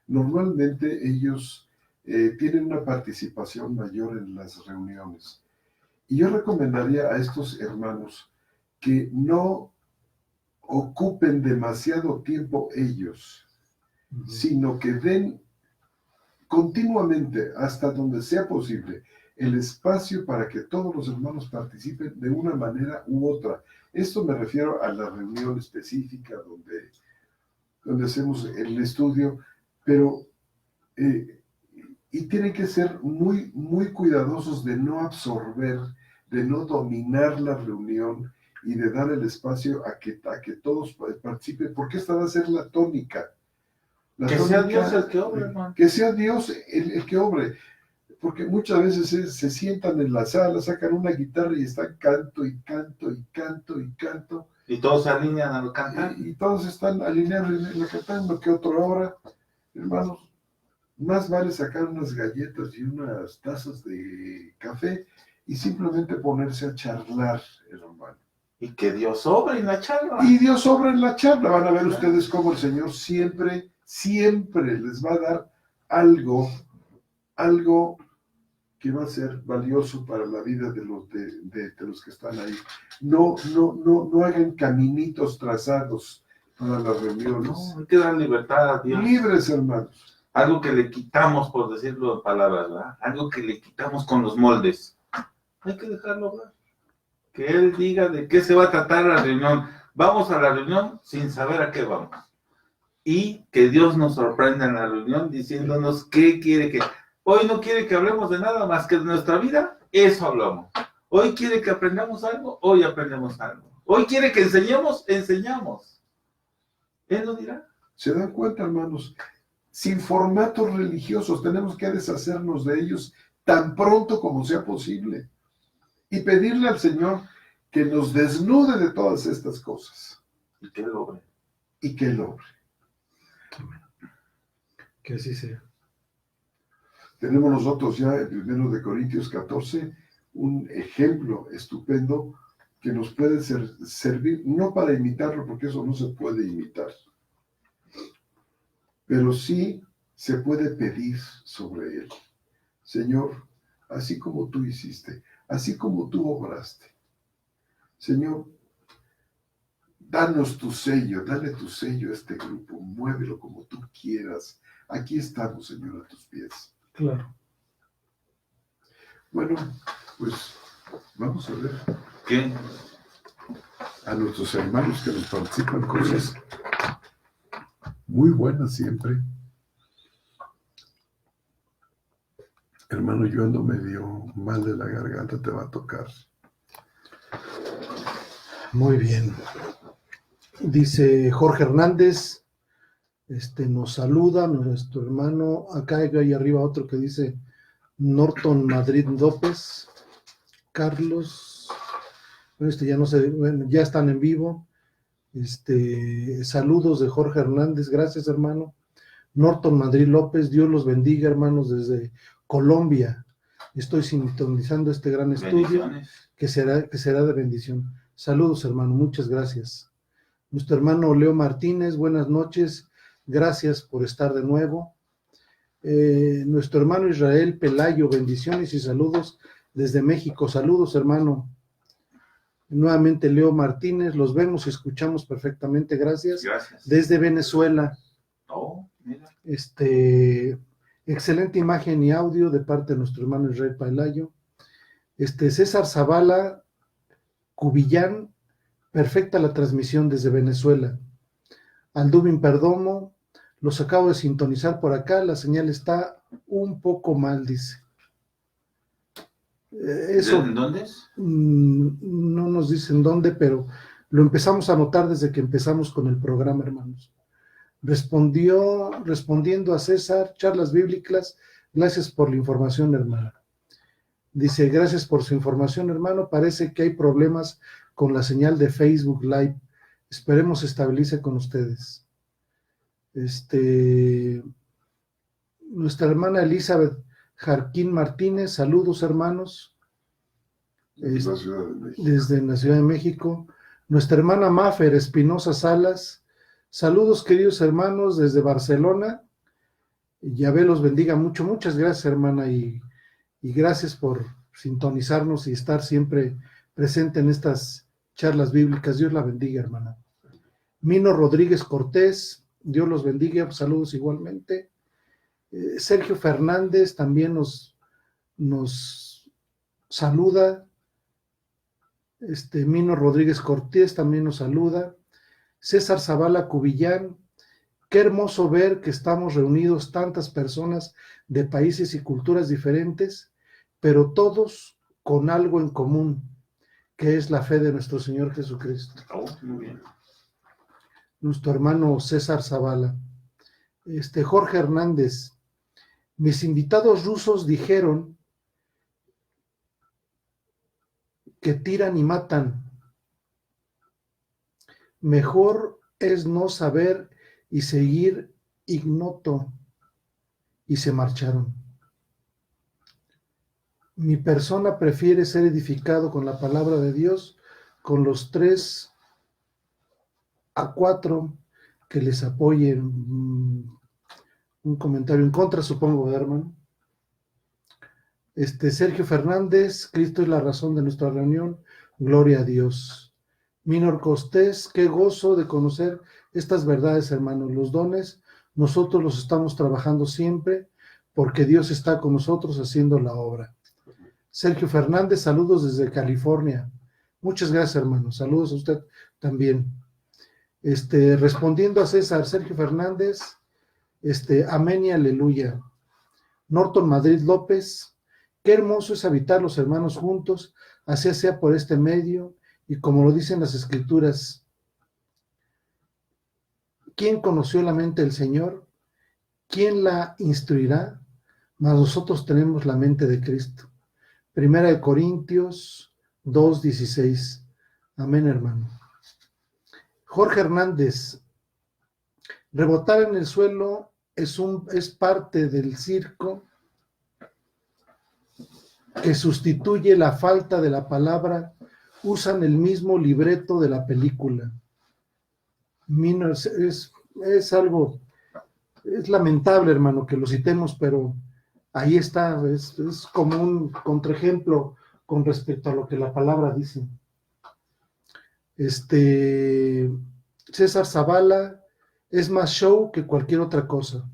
normalmente ellos tienen una participación mayor en las reuniones. Y yo recomendaría a estos hermanos que no ocupen demasiado tiempo ellos, sino que den continuamente, hasta donde sea posible, el espacio para que todos los hermanos participen de una manera u otra. Esto me refiero a la reunión específica donde hacemos el estudio, pero y tienen que ser muy, muy cuidadosos de no absorber, de no dominar la reunión y de dar el espacio a que todos participen, porque esta va a ser la tónica. Sea Dios el que obre, hermano. Que sea Dios el que obre. Porque muchas veces se sientan en la sala, sacan una guitarra y están canto y canto y canto y canto. Y todos se alinean a cantar. Y todos están alineados en la cantando que otra hora. Hermanos, más vale sacar unas galletas y unas tazas de café y simplemente ponerse a charlar, hermano. Y que Dios obre en la charla. Y Dios obra en la charla. Van a ver ustedes cómo el Señor siempre les va a dar algo que va a ser valioso para la vida de los que están ahí. No hagan caminitos trazados para las reuniones. No, hay que dar libertad a Dios. Libres, hermanos. Algo que le quitamos, por decirlo en palabras, ¿verdad? Algo que le quitamos con los moldes. Hay que dejarlo hablar. Que Él diga de qué se va a tratar la reunión. Vamos a la reunión sin saber a qué vamos. Y que Dios nos sorprenda en la reunión diciéndonos qué quiere que... Hoy no quiere que hablemos de nada más que de nuestra vida, eso hablamos. Hoy quiere que aprendamos algo, hoy aprendemos algo. Hoy quiere que enseñemos. Él nos dirá. ¿Se dan cuenta, hermanos? Sin formatos religiosos, tenemos que deshacernos de ellos tan pronto como sea posible. Y pedirle al Señor que nos desnude de todas estas cosas. Y que Él obre. Y que Él obre. Que así sea. Tenemos nosotros ya en 1 de Corintios 14 un ejemplo estupendo que nos puede servir, no para imitarlo, porque eso no se puede imitar, pero sí se puede pedir sobre él. Señor, así como tú hiciste, así como tú obraste, Señor, danos tu sello, dale tu sello a este grupo, muévelo como tú quieras. Aquí estamos, Señor, a tus pies. Claro. Bueno, pues vamos a ver ¿Qué? a nuestros hermanos que nos participan cosas muy buenas siempre. Hermano, yo ando medio mal de la garganta, te va a tocar. Muy bien. Dice Jorge Hernández, nos saluda nuestro hermano. Acá hay ahí arriba otro que dice Norton Madrid López. Carlos, bueno, ya no sé, bueno, ya están en vivo. Saludos de Jorge Hernández, gracias hermano. Norton Madrid López, Dios los bendiga, hermanos, desde Colombia. Estoy sintonizando este gran estudio que será de bendición. Saludos, hermano, muchas gracias. Nuestro hermano Leo Martínez, buenas noches, gracias por estar de nuevo. Nuestro hermano Israel Pelayo, bendiciones y saludos desde México. Saludos, hermano. Nuevamente Leo Martínez, los vemos y escuchamos perfectamente, gracias. Gracias. Desde Venezuela. Oh, mira. Excelente imagen y audio de parte de nuestro hermano Israel Pelayo. César Zavala Cubillán, perfecta la transmisión desde Venezuela. Aldubin Perdomo, los acabo de sintonizar por acá, la señal está un poco mal, dice. Eso, ¿En dónde es? No nos dicen dónde, pero lo empezamos a notar desde que empezamos con el programa, hermanos. Respondiendo a César, charlas bíblicas, gracias por la información, hermano. Dice, gracias por su información, hermano. Parece que hay problemas con la señal de Facebook Live. Esperemos se estabilice con ustedes. Nuestra hermana Elizabeth Jarquín Martínez, saludos, hermanos. Desde la Ciudad de México. Nuestra hermana Mafer Espinosa Salas, saludos, queridos hermanos, desde Barcelona. Yahvé los bendiga mucho. Muchas gracias, hermana, y gracias por sintonizarnos y estar siempre presente en estas charlas bíblicas. Dios la bendiga, hermana. Mino Rodríguez Cortés, Dios los bendiga, saludos igualmente. Sergio Fernández también nos saluda. Mino Rodríguez Cortés también nos saluda. César Zavala Cubillán, qué hermoso ver que estamos reunidos tantas personas de países y culturas diferentes, pero todos con algo en común, que es la fe de nuestro Señor Jesucristo. Oh, muy bien. Nuestro hermano César Zavala. Jorge Hernández, mis invitados rusos dijeron que tiran y matan. Mejor es no saber y seguir ignoto. Y se marcharon. Mi persona prefiere ser edificado con la palabra de Dios, con los 3 a 4 que les apoyen. Un comentario en contra, supongo, hermano. Sergio Fernández, Cristo es la razón de nuestra reunión, gloria a Dios. Minor Costés, qué gozo de conocer estas verdades, hermanos. Los dones, nosotros los estamos trabajando siempre, porque Dios está con nosotros haciendo la obra. Sergio Fernández, saludos desde California. Muchas gracias, hermano. Saludos a usted también. Respondiendo a César, Sergio Fernández, amén y aleluya. Norton Madrid López, qué hermoso es habitar los hermanos juntos, así sea por este medio, y como lo dicen las Escrituras, ¿quién conoció la mente del Señor? ¿Quién la instruirá? Mas nosotros tenemos la mente de Cristo. 1 Corintios 2:16. Amén, hermano. Jorge Hernández, rebotar en el suelo es parte del circo que sustituye la falta de la palabra. Usan el mismo libreto de la película. Es algo, es lamentable, hermano, que lo citemos, pero ahí está, es como un contraejemplo con respecto a lo que la palabra dice. César Zavala, es más show que cualquier otra cosa.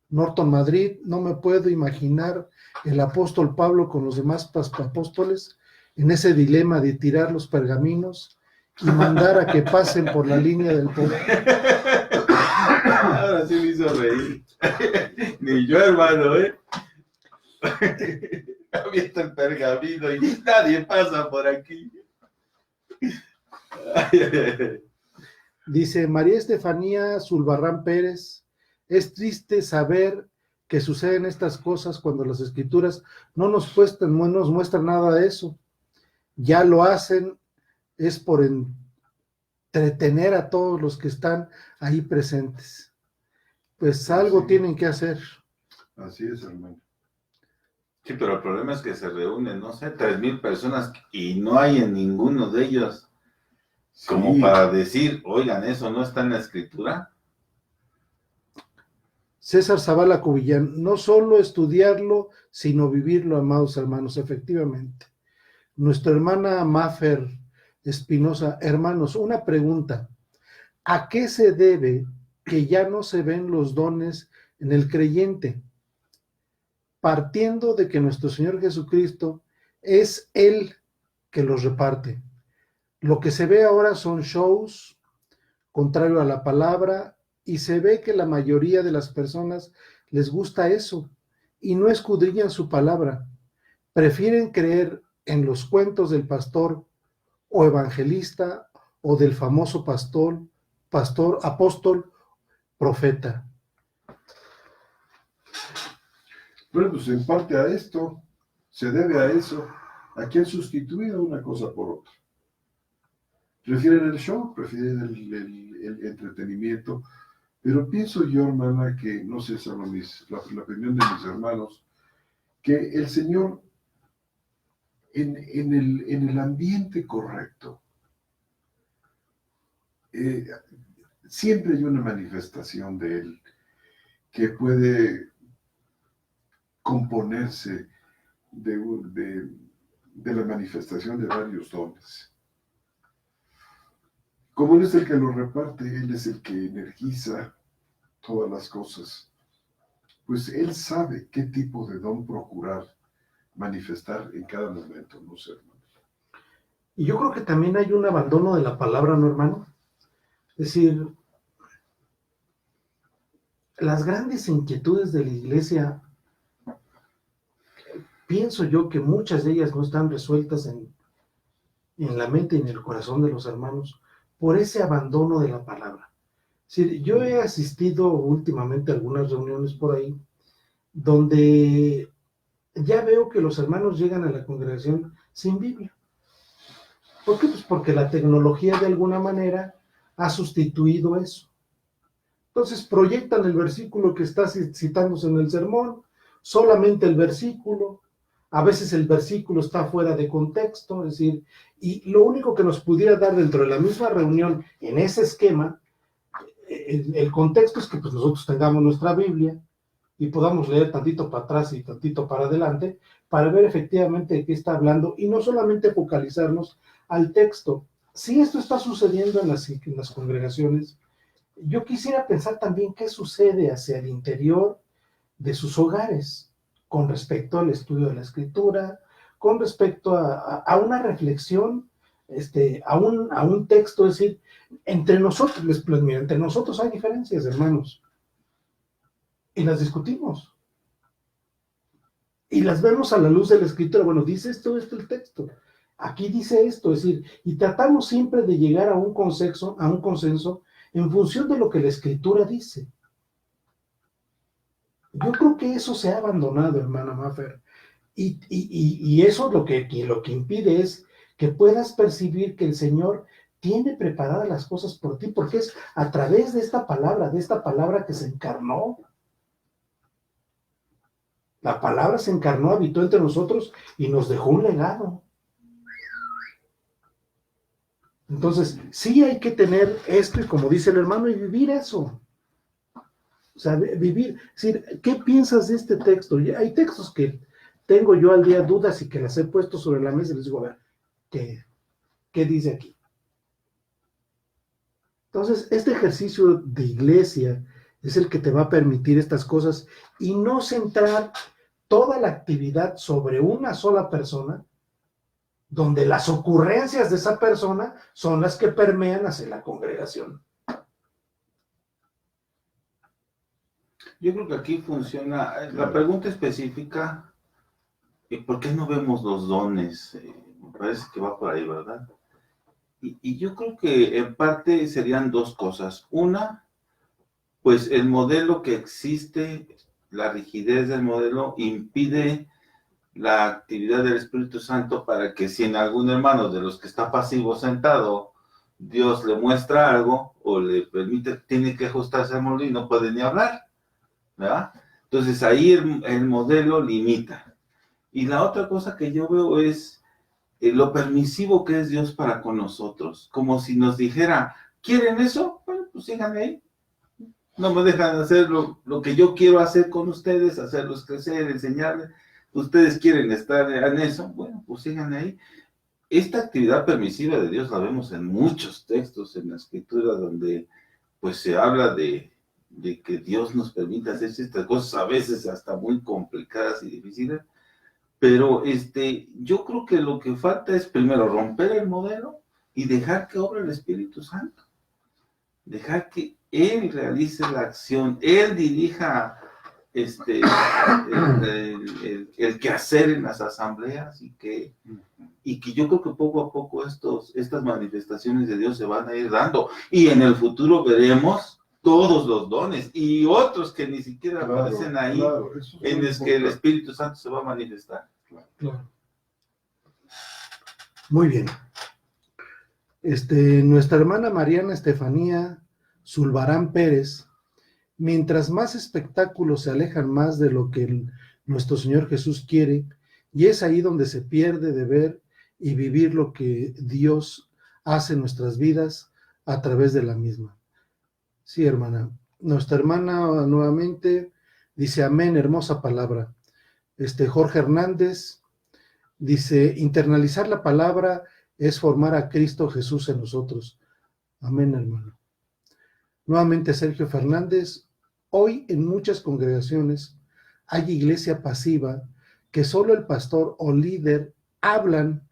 Norton Madrid, no me puedo imaginar el apóstol Pablo con los demás apóstoles en ese dilema de tirar los pergaminos y mandar a que pasen por la línea del poder. Ahora sí me hizo reír. Ni yo, hermano, Abierto el pergamino y nadie pasa por aquí. Dice María Estefanía Zulbarrán Pérez, es triste saber que suceden estas cosas cuando las escrituras no nos muestran nada de eso. Ya lo hacen, es por entretener a todos los que están ahí presentes. Pues algo Sí. tienen que hacer. Así es, hermano. Sí, pero el problema es que se reúnen, no sé, 3,000 personas y no hay en ninguno de ellos como Sí. para decir, oigan, eso no está en la escritura. César Zavala Cubillán, no solo estudiarlo, sino vivirlo, amados hermanos, efectivamente. Nuestra hermana Mafer Espinosa, hermanos, una pregunta. ¿A qué se debe que ya no se ven los dones en el creyente? Partiendo de que nuestro Señor Jesucristo es Él que los reparte. Lo que se ve ahora son shows, contrario a la palabra, y se ve que la mayoría de las personas les gusta eso y no escudriñan su palabra. Prefieren creer en los cuentos del pastor o evangelista o del famoso pastor, apóstol, profeta. Bueno, pues en parte a esto, se debe a eso, a que han sustituido una cosa por otra. Prefieren el show, prefieren el entretenimiento, pero pienso yo, hermana, que, no sé, solo la opinión de mis hermanos, que el Señor, en el ambiente correcto, siempre hay una manifestación de Él que puede componerse de la manifestación de varios dones. Como Él es el que lo reparte, Él es el que energiza todas las cosas, pues Él sabe qué tipo de don procurar manifestar en cada momento, ¿no sé, hermano? Y yo creo que también hay un abandono de la palabra, ¿no, hermano? Es decir, las grandes inquietudes de la iglesia, pienso yo que muchas de ellas no están resueltas en la mente y en el corazón de los hermanos por ese abandono de la palabra. Es decir, yo he asistido últimamente a algunas reuniones por ahí donde ya veo que los hermanos llegan a la congregación sin Biblia. ¿Por qué? Pues porque la tecnología de alguna manera ha sustituido eso. Entonces proyectan el versículo que está citándose en el sermón, solamente el versículo, a veces el versículo está fuera de contexto, es decir, y lo único que nos pudiera dar dentro de la misma reunión en ese esquema, el contexto es que pues, nosotros tengamos nuestra Biblia y podamos leer tantito para atrás y tantito para adelante para ver efectivamente de qué está hablando y no solamente focalizarnos al texto. Si esto está sucediendo en las congregaciones, yo quisiera pensar también qué sucede hacia el interior de sus hogares con respecto al estudio de la escritura, con respecto a una reflexión, a un texto, es decir, entre nosotros, mira, entre nosotros hay diferencias, hermanos, y las discutimos. Y las vemos a la luz de la escritura. Bueno, dice esto el texto. Aquí dice esto, es decir, y tratamos siempre de llegar a un consenso en función de lo que la escritura dice. Yo creo que eso se ha abandonado, hermana Mafer. Y eso lo que impide es que puedas percibir que el Señor tiene preparadas las cosas por ti, porque es a través de esta palabra que se encarnó. La palabra se encarnó, habitó entre nosotros y nos dejó un legado. Entonces, sí hay que tener esto, y como dice el hermano, y vivir eso. O sea, vivir, es decir, ¿qué piensas de este texto? Hay textos que tengo yo al día dudas y que las he puesto sobre la mesa y les digo, a ver, ¿qué dice aquí? Entonces, este ejercicio de iglesia es el que te va a permitir estas cosas y no centrar toda la actividad sobre una sola persona, donde las ocurrencias de esa persona son las que permean hacia la congregación. Yo creo que aquí funciona, la pregunta específica ¿por qué no vemos los dones? Me parece que va por ahí, ¿verdad? Y yo creo que en parte serían dos cosas. Una, pues el modelo que existe, la rigidez del modelo impide la actividad del Espíritu Santo para que si en algún hermano de los que está pasivo sentado, Dios le muestra algo o le permite, tiene que ajustarse al modelo y no puede ni hablar, ¿verdad? Entonces ahí el modelo limita. Y la otra cosa que yo veo es lo permisivo que es Dios para con nosotros, como si nos dijera, ¿quieren eso? Bueno, pues síganme ahí. No me dejan hacer lo que yo quiero hacer con ustedes, hacerlos crecer, enseñarles. Ustedes quieren estar en eso, bueno, pues síganme ahí. Esta actividad permisiva de Dios la vemos en muchos textos en la Escritura donde pues se habla de que Dios nos permite hacer estas cosas, a veces hasta muy complicadas y difíciles. Pero yo creo que lo que falta es primero romper el modelo y dejar que obre el Espíritu Santo. Dejar que Él realice la acción, Él dirija el quehacer en las asambleas y que yo creo que poco a poco estas manifestaciones de Dios se van a ir dando. Y en el futuro veremos todos los dones y otros que ni siquiera aparecen ahí, en los que el Espíritu Santo se va a manifestar. Claro. Muy bien. Nuestra hermana Mariana Estefanía Zulbarán Pérez, mientras más espectáculos se alejan más de lo que nuestro Señor Jesús quiere, y es ahí donde se pierde de ver y vivir lo que Dios hace en nuestras vidas a través de la misma. Sí, hermana. Nuestra hermana nuevamente dice amén, hermosa palabra. Jorge Hernández dice, internalizar la palabra es formar a Cristo Jesús en nosotros. Amén, hermano. Nuevamente Sergio Fernández, hoy en muchas congregaciones hay iglesia pasiva que solo el pastor o líder hablan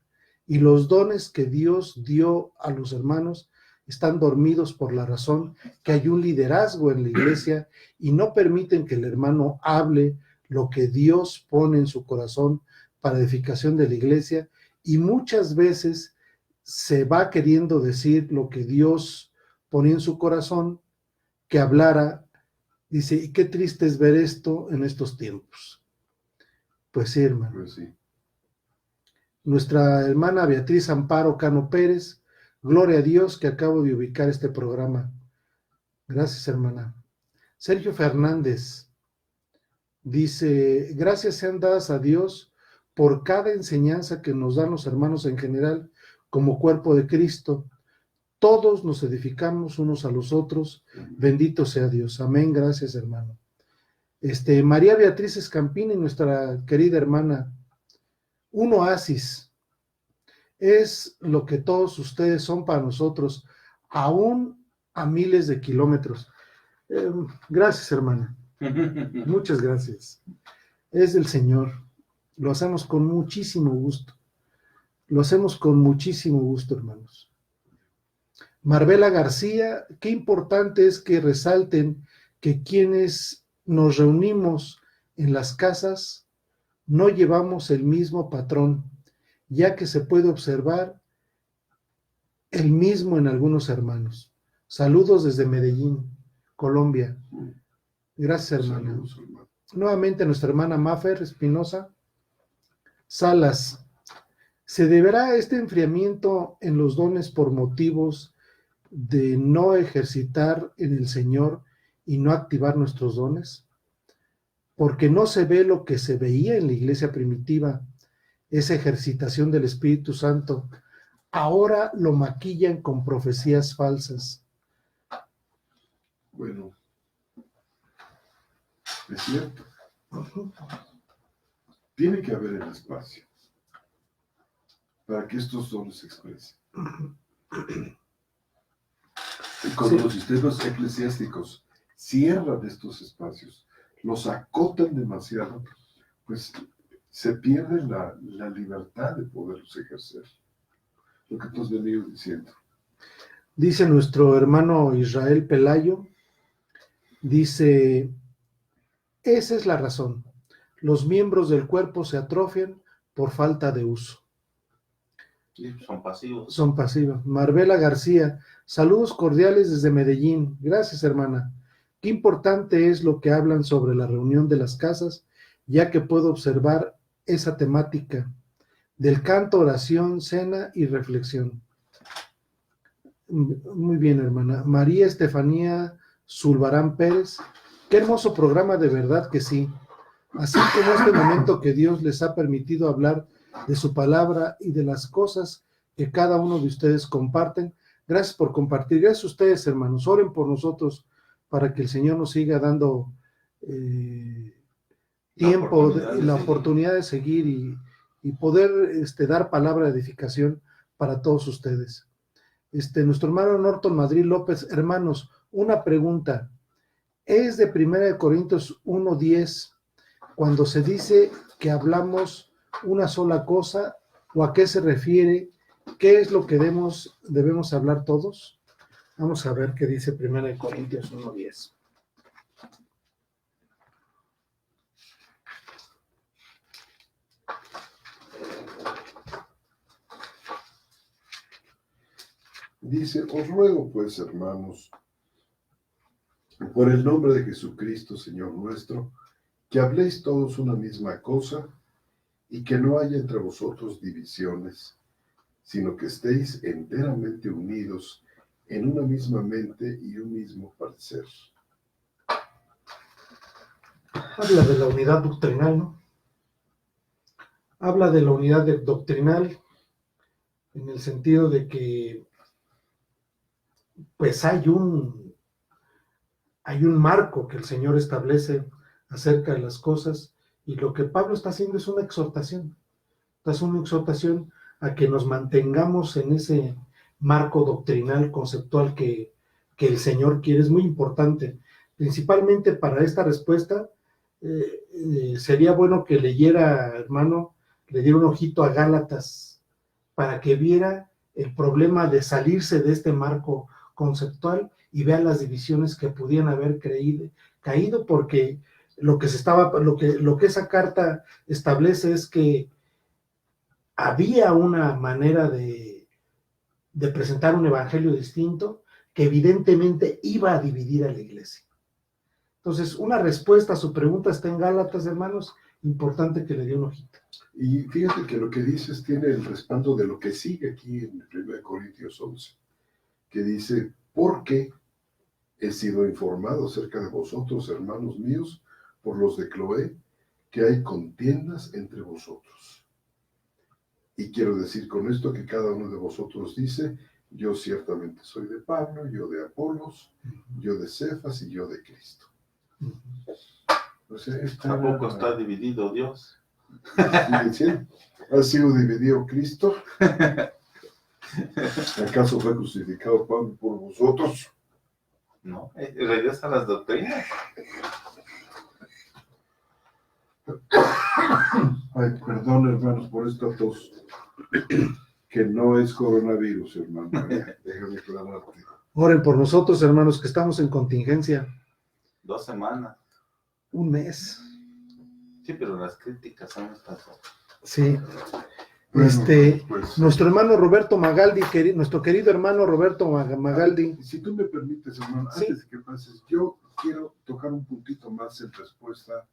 y los dones que Dios dio a los hermanos están dormidos por la razón que hay un liderazgo en la iglesia y no permiten que el hermano hable lo que Dios pone en su corazón para edificación de la iglesia, y muchas veces se va queriendo decir lo que Dios ponía en su corazón que hablara. Dice, y qué triste es ver esto en estos tiempos. Pues sí, hermano. Pues sí. Nuestra hermana Beatriz Amparo Cano Pérez, gloria a Dios que acabo de ubicar este programa. Gracias, hermana. Sergio Fernández dice, gracias sean dadas a Dios por cada enseñanza que nos dan los hermanos en general como cuerpo de Cristo. Todos nos edificamos unos a los otros. Bendito sea Dios. Amén. Gracias, hermano. María Beatriz Escampini, nuestra querida hermana, un oasis. Es lo que todos ustedes son para nosotros, aún a miles de kilómetros. Gracias, hermana. Muchas gracias. Es del Señor. Lo hacemos con muchísimo gusto. Lo hacemos con muchísimo gusto, hermanos. Marbela García, qué importante es que resalten que quienes nos reunimos en las casas no llevamos el mismo patrón, ya que se puede observar el mismo en algunos hermanos. Saludos desde Medellín, Colombia. Gracias, hermana. Saludos, hermano. Nuevamente nuestra hermana Mafer Espinosa Salas. ¿Se deberá este enfriamiento en los dones por motivos de no ejercitar en el Señor y no activar nuestros dones? Porque no se ve lo que se veía en la iglesia primitiva, esa ejercitación del Espíritu Santo. Ahora lo maquillan con profecías falsas. Bueno, es cierto. Tiene que haber el espacio para que estos dones se expresen. Y cuando los sistemas eclesiásticos cierran estos espacios, los acotan demasiado, pues se pierde la libertad de poderlos ejercer. Lo que tú has venido diciendo. Dice nuestro hermano Israel Pelayo, dice, esa es la razón. Los miembros del cuerpo se atrofian por falta de uso. Sí, son pasivos. Son pasivas. Marbela García, saludos cordiales desde Medellín. Gracias, hermana. Qué importante es lo que hablan sobre la reunión de las casas, ya que puedo observar esa temática del canto, oración, cena y reflexión. Muy bien, hermana. María Estefanía Zulbarán Pérez, qué hermoso programa, de verdad que sí. Así como este momento que Dios les ha permitido hablar de su palabra y de las cosas que cada uno de ustedes comparten. Gracias por compartir. Gracias a ustedes, hermanos. Oren por nosotros para que el Señor nos siga dando tiempo, la oportunidad de seguir y poder dar palabra de edificación para todos ustedes. Nuestro hermano Norton Madrid López, hermanos, una pregunta. Es de 1 Corintios 1:10, cuando se dice que hablamos una sola cosa, o a qué se refiere, qué es lo que debemos hablar todos. Vamos a ver qué dice 1 Corintios 1:10. Dice, os ruego pues, hermanos, por el nombre de Jesucristo, Señor nuestro, que habléis todos una misma cosa y que no haya entre vosotros divisiones, sino que estéis enteramente unidos en una misma mente y un mismo parecer. Habla de la unidad doctrinal, ¿no? Habla de la unidad doctrinal en el sentido de que pues hay un marco que el Señor establece acerca de las cosas, y lo que Pablo está haciendo es una exhortación. Es una exhortación a que nos mantengamos en ese marco doctrinal, conceptual que el Señor quiere. Es muy importante. Principalmente para esta respuesta, sería bueno que leyera, hermano, le diera un ojito a Gálatas para que viera el problema de salirse de este marco conceptual y vea las divisiones que pudieran haber caído, porque lo que esa carta establece es que había una manera de presentar un evangelio distinto que evidentemente iba a dividir a la iglesia. Entonces, una respuesta a su pregunta está en Gálatas, hermanos, importante que le dé un ojito. Y fíjate que lo que dices tiene el respaldo de lo que sigue aquí en 1 Corintios 11, que dice, porque he sido informado acerca de vosotros, hermanos míos, por los de Cloé, que hay contiendas entre vosotros. Y quiero decir con esto que cada uno de vosotros dice, yo ciertamente soy de Pablo, yo de Apolos, yo de Cefas y yo de Cristo. O sea, ¿Tampoco está dividido Dios? ¿Sí? ¿Ha sido dividido Cristo? ¿Acaso fue crucificado Pablo por vosotros? No, regresa a las doctrinas. Ay, perdón, hermanos, por esta tos, que no es coronavirus, hermano. Déjame aclararte. Oren por nosotros, hermanos, que estamos en contingencia. 2 semanas. Un mes. Sí, pero las críticas son estas. Sí. Bueno, pues, nuestro hermano Roberto Magaldi, nuestro querido hermano Roberto Magaldi. Si tú me permites, hermano, sí, antes de que pases, yo quiero tocar un puntito más en respuesta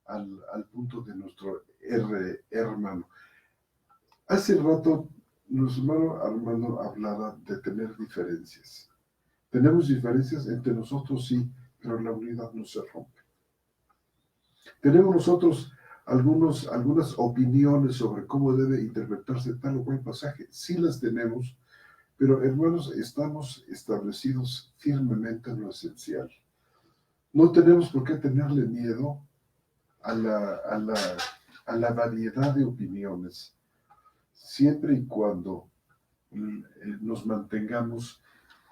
al punto de nuestro hermano. Hace rato, nuestro hermano Armando hablaba de tener diferencias. Tenemos diferencias entre nosotros, sí, pero la unidad no se rompe. Tenemos nosotros algunas opiniones sobre cómo debe interpretarse tal o cual pasaje. Sí las tenemos, pero hermanos, estamos establecidos firmemente en lo esencial. No tenemos por qué tenerle miedo a la variedad de opiniones, siempre y cuando nos mantengamos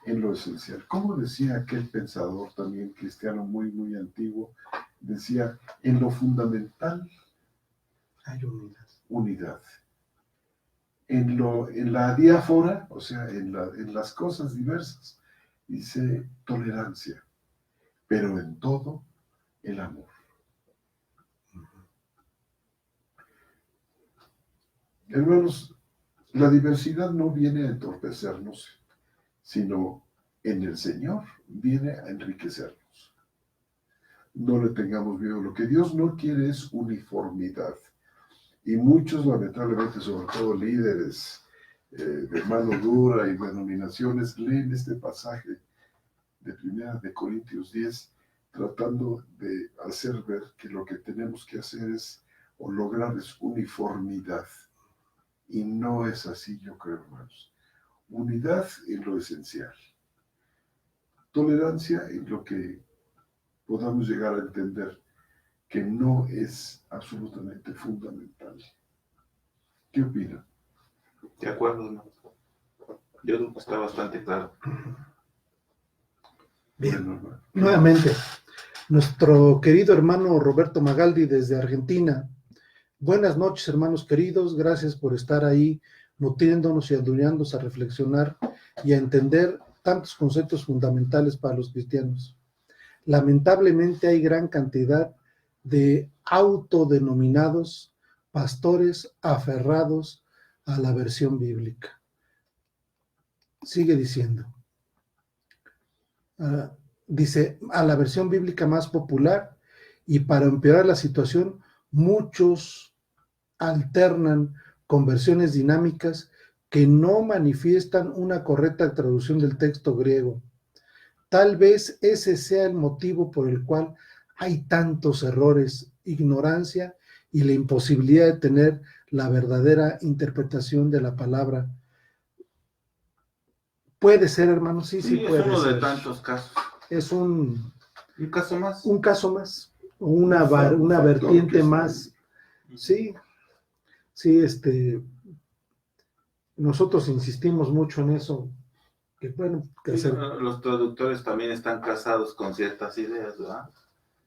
en lo esencial. Como decía aquel pensador también cristiano muy, muy antiguo, decía, en lo fundamental hay unidad. En la diáfora, o sea, en las cosas diversas, dice tolerancia, pero en todo el amor. Hermanos, la diversidad no viene a entorpecernos, sino en el Señor viene a enriquecernos. No le tengamos miedo. Lo que Dios no quiere es uniformidad. Y muchos, lamentablemente, sobre todo líderes de mano dura y denominaciones, leen este pasaje de 1 de Corintios 10, tratando de hacer ver que lo que tenemos que hacer es, o lograr es uniformidad. Y no es así, yo creo, hermanos. Unidad en lo esencial. Tolerancia en lo que podamos llegar a entender que no es absolutamente fundamental. ¿Qué opinan? De acuerdo, ¿no? Yo creo que está bastante claro. Bien, Bueno, nuevamente, nuestro querido hermano Roberto Magaldi desde Argentina. Buenas noches, hermanos queridos, gracias por estar ahí nutriéndonos y ayudándonos a reflexionar y a entender tantos conceptos fundamentales para los cristianos. Lamentablemente hay gran cantidad de autodenominados pastores aferrados a la versión bíblica. Sigue diciendo. Dice, a la versión bíblica más popular, y para empeorar la situación, muchos alternan con versiones dinámicas que no manifiestan una correcta traducción del texto griego. Tal vez ese sea el motivo por el cual hay tantos errores, ignorancia y la imposibilidad de tener la verdadera interpretación de la palabra. Puede ser, hermano, sí puede ser. Es uno de tantos casos. Es un caso más. Un caso más, una vertiente más. Sí, nosotros insistimos mucho en eso. Que bueno, los traductores también están casados con ciertas ideas, ¿verdad?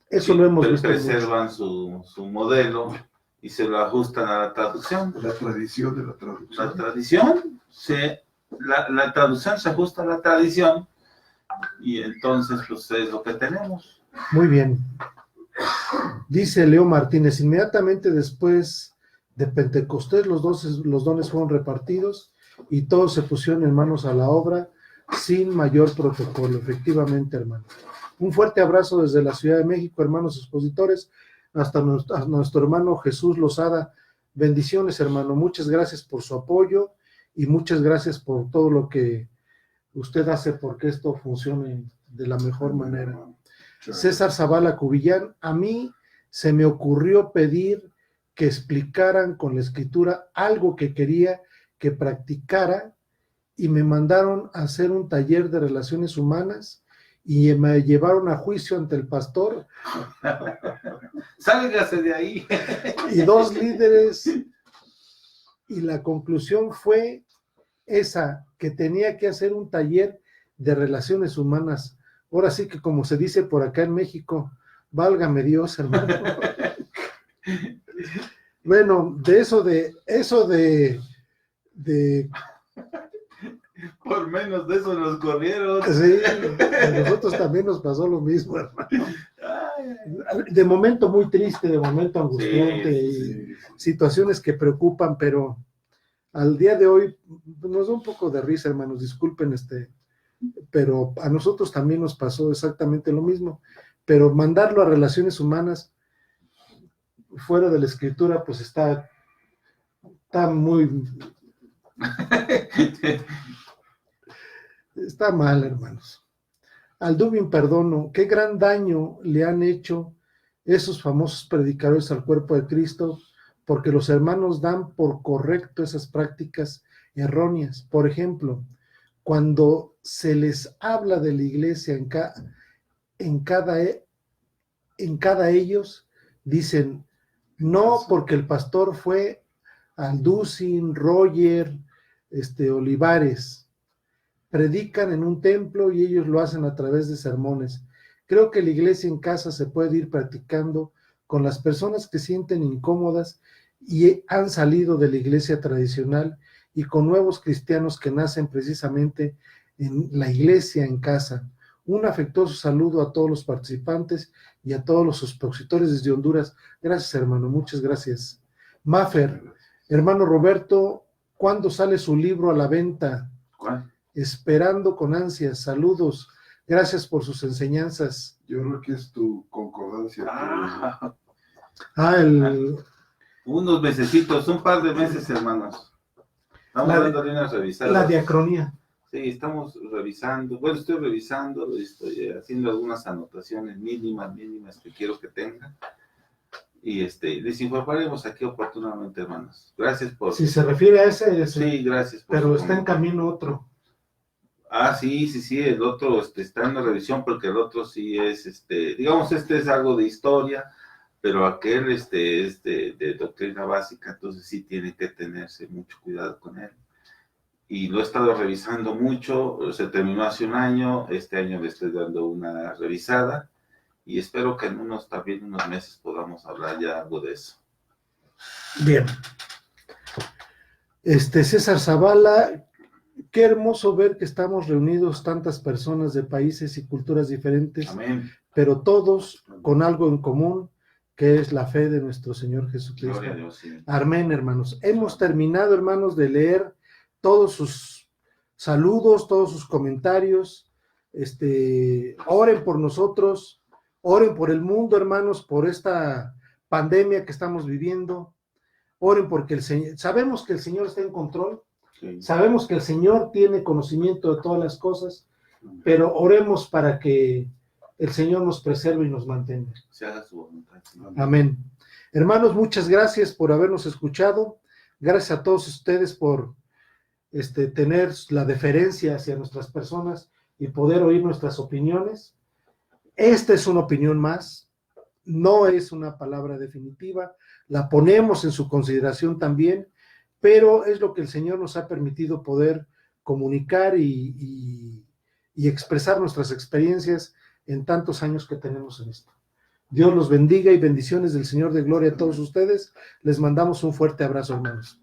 Eso lo hemos visto. Preservan su modelo y se lo ajustan a la traducción. La tradición de la traducción. La traducción se ajusta a la tradición y entonces pues es lo que tenemos. Muy bien. Dice Leo Martínez, inmediatamente después de Pentecostés los dones fueron repartidos y todos se pusieron en manos a la obra sin mayor protocolo. Efectivamente, hermano. Un fuerte abrazo desde la Ciudad de México, hermanos expositores, hasta nuestro hermano Jesús Lozada. Bendiciones, hermano. Muchas gracias por su apoyo y muchas gracias por todo lo que usted hace porque esto funcione de la mejor manera. César Zavala Cubillán, a mí se me ocurrió pedir que explicaran con la escritura algo que quería que practicara y me mandaron a hacer un taller de relaciones humanas y me llevaron a juicio ante el pastor. Sálgase de ahí. Y 2 líderes, y la conclusión fue esa, que tenía que hacer un taller de relaciones humanas. Ahora sí que como se dice por acá en México, válgame Dios, hermano. Bueno, de eso de por menos de eso nos corrieron. Sí, a nosotros también nos pasó lo mismo, hermano. De momento muy triste, de momento angustiante, y situaciones que preocupan, pero al día de hoy nos da un poco de risa, hermanos, disculpen, pero a nosotros también nos pasó exactamente lo mismo, pero mandarlo a relaciones humanas fuera de la escritura, pues está muy... Está mal, hermanos. Al Dubin perdono, qué gran daño le han hecho esos famosos predicadores al cuerpo de Cristo, porque los hermanos dan por correcto esas prácticas erróneas. Por ejemplo, cuando se les habla de la iglesia en cada ellos, dicen, no, porque el pastor fue Alducin, Roger, Olivares. Predican en un templo y ellos lo hacen a través de sermones. Creo que la iglesia en casa se puede ir practicando con las personas que sienten incómodas y han salido de la iglesia tradicional y con nuevos cristianos que nacen precisamente en la iglesia en casa. Un afectuoso saludo a todos los participantes y a todos los expositores desde Honduras. Gracias, hermano, muchas gracias. Maffer, Hermano Roberto, ¿cuándo sale su libro a la venta? ¿Cuál? Esperando con ansias. Saludos. Gracias por sus enseñanzas. Yo creo que es tu concordancia. Unos mesecitos, un par de meses, hermanos. Estamos dándole una revisada. La diacronía. Sí, estamos revisando. Bueno, estoy revisando, estoy haciendo algunas anotaciones mínimas que quiero que tengan. Y les informaremos aquí oportunamente, hermanos. Gracias por... Si se refiere a ese, sí, gracias. Pero está en camino otro. Sí, el otro está en la revisión porque el otro sí es, digamos, es algo de historia, pero aquel es de doctrina básica, entonces sí tiene que tenerse mucho cuidado con él. Y lo he estado revisando mucho, se terminó hace un año, este año le estoy dando una revisada, y espero que en unos meses podamos hablar ya algo de eso. Bien. César Zavala, qué hermoso ver que estamos reunidos tantas personas de países y culturas diferentes, amén, pero todos con algo en común, que es la fe de nuestro Señor Jesucristo. Gloria a Dios, sí. Amén, hermanos. Hemos terminado, hermanos, de leer todos sus saludos, todos sus comentarios. Oren por nosotros, oren por el mundo, hermanos, por esta pandemia que estamos viviendo. Oren porque el Señor, sabemos que el Señor está en control, sí. Sabemos que el Señor tiene conocimiento de todas las cosas, pero oremos para que el Señor nos preserve y nos mantenga. Se haga su voluntad. Amén. Hermanos, muchas gracias por habernos escuchado. Gracias a todos ustedes por tener la deferencia hacia nuestras personas y poder oír nuestras opiniones. Esta es una opinión más, no es una palabra definitiva, la ponemos en su consideración también, pero es lo que el Señor nos ha permitido poder comunicar y expresar nuestras experiencias en tantos años que tenemos en esto. Dios los bendiga y bendiciones del Señor de gloria a todos ustedes. Les mandamos un fuerte abrazo, hermanos.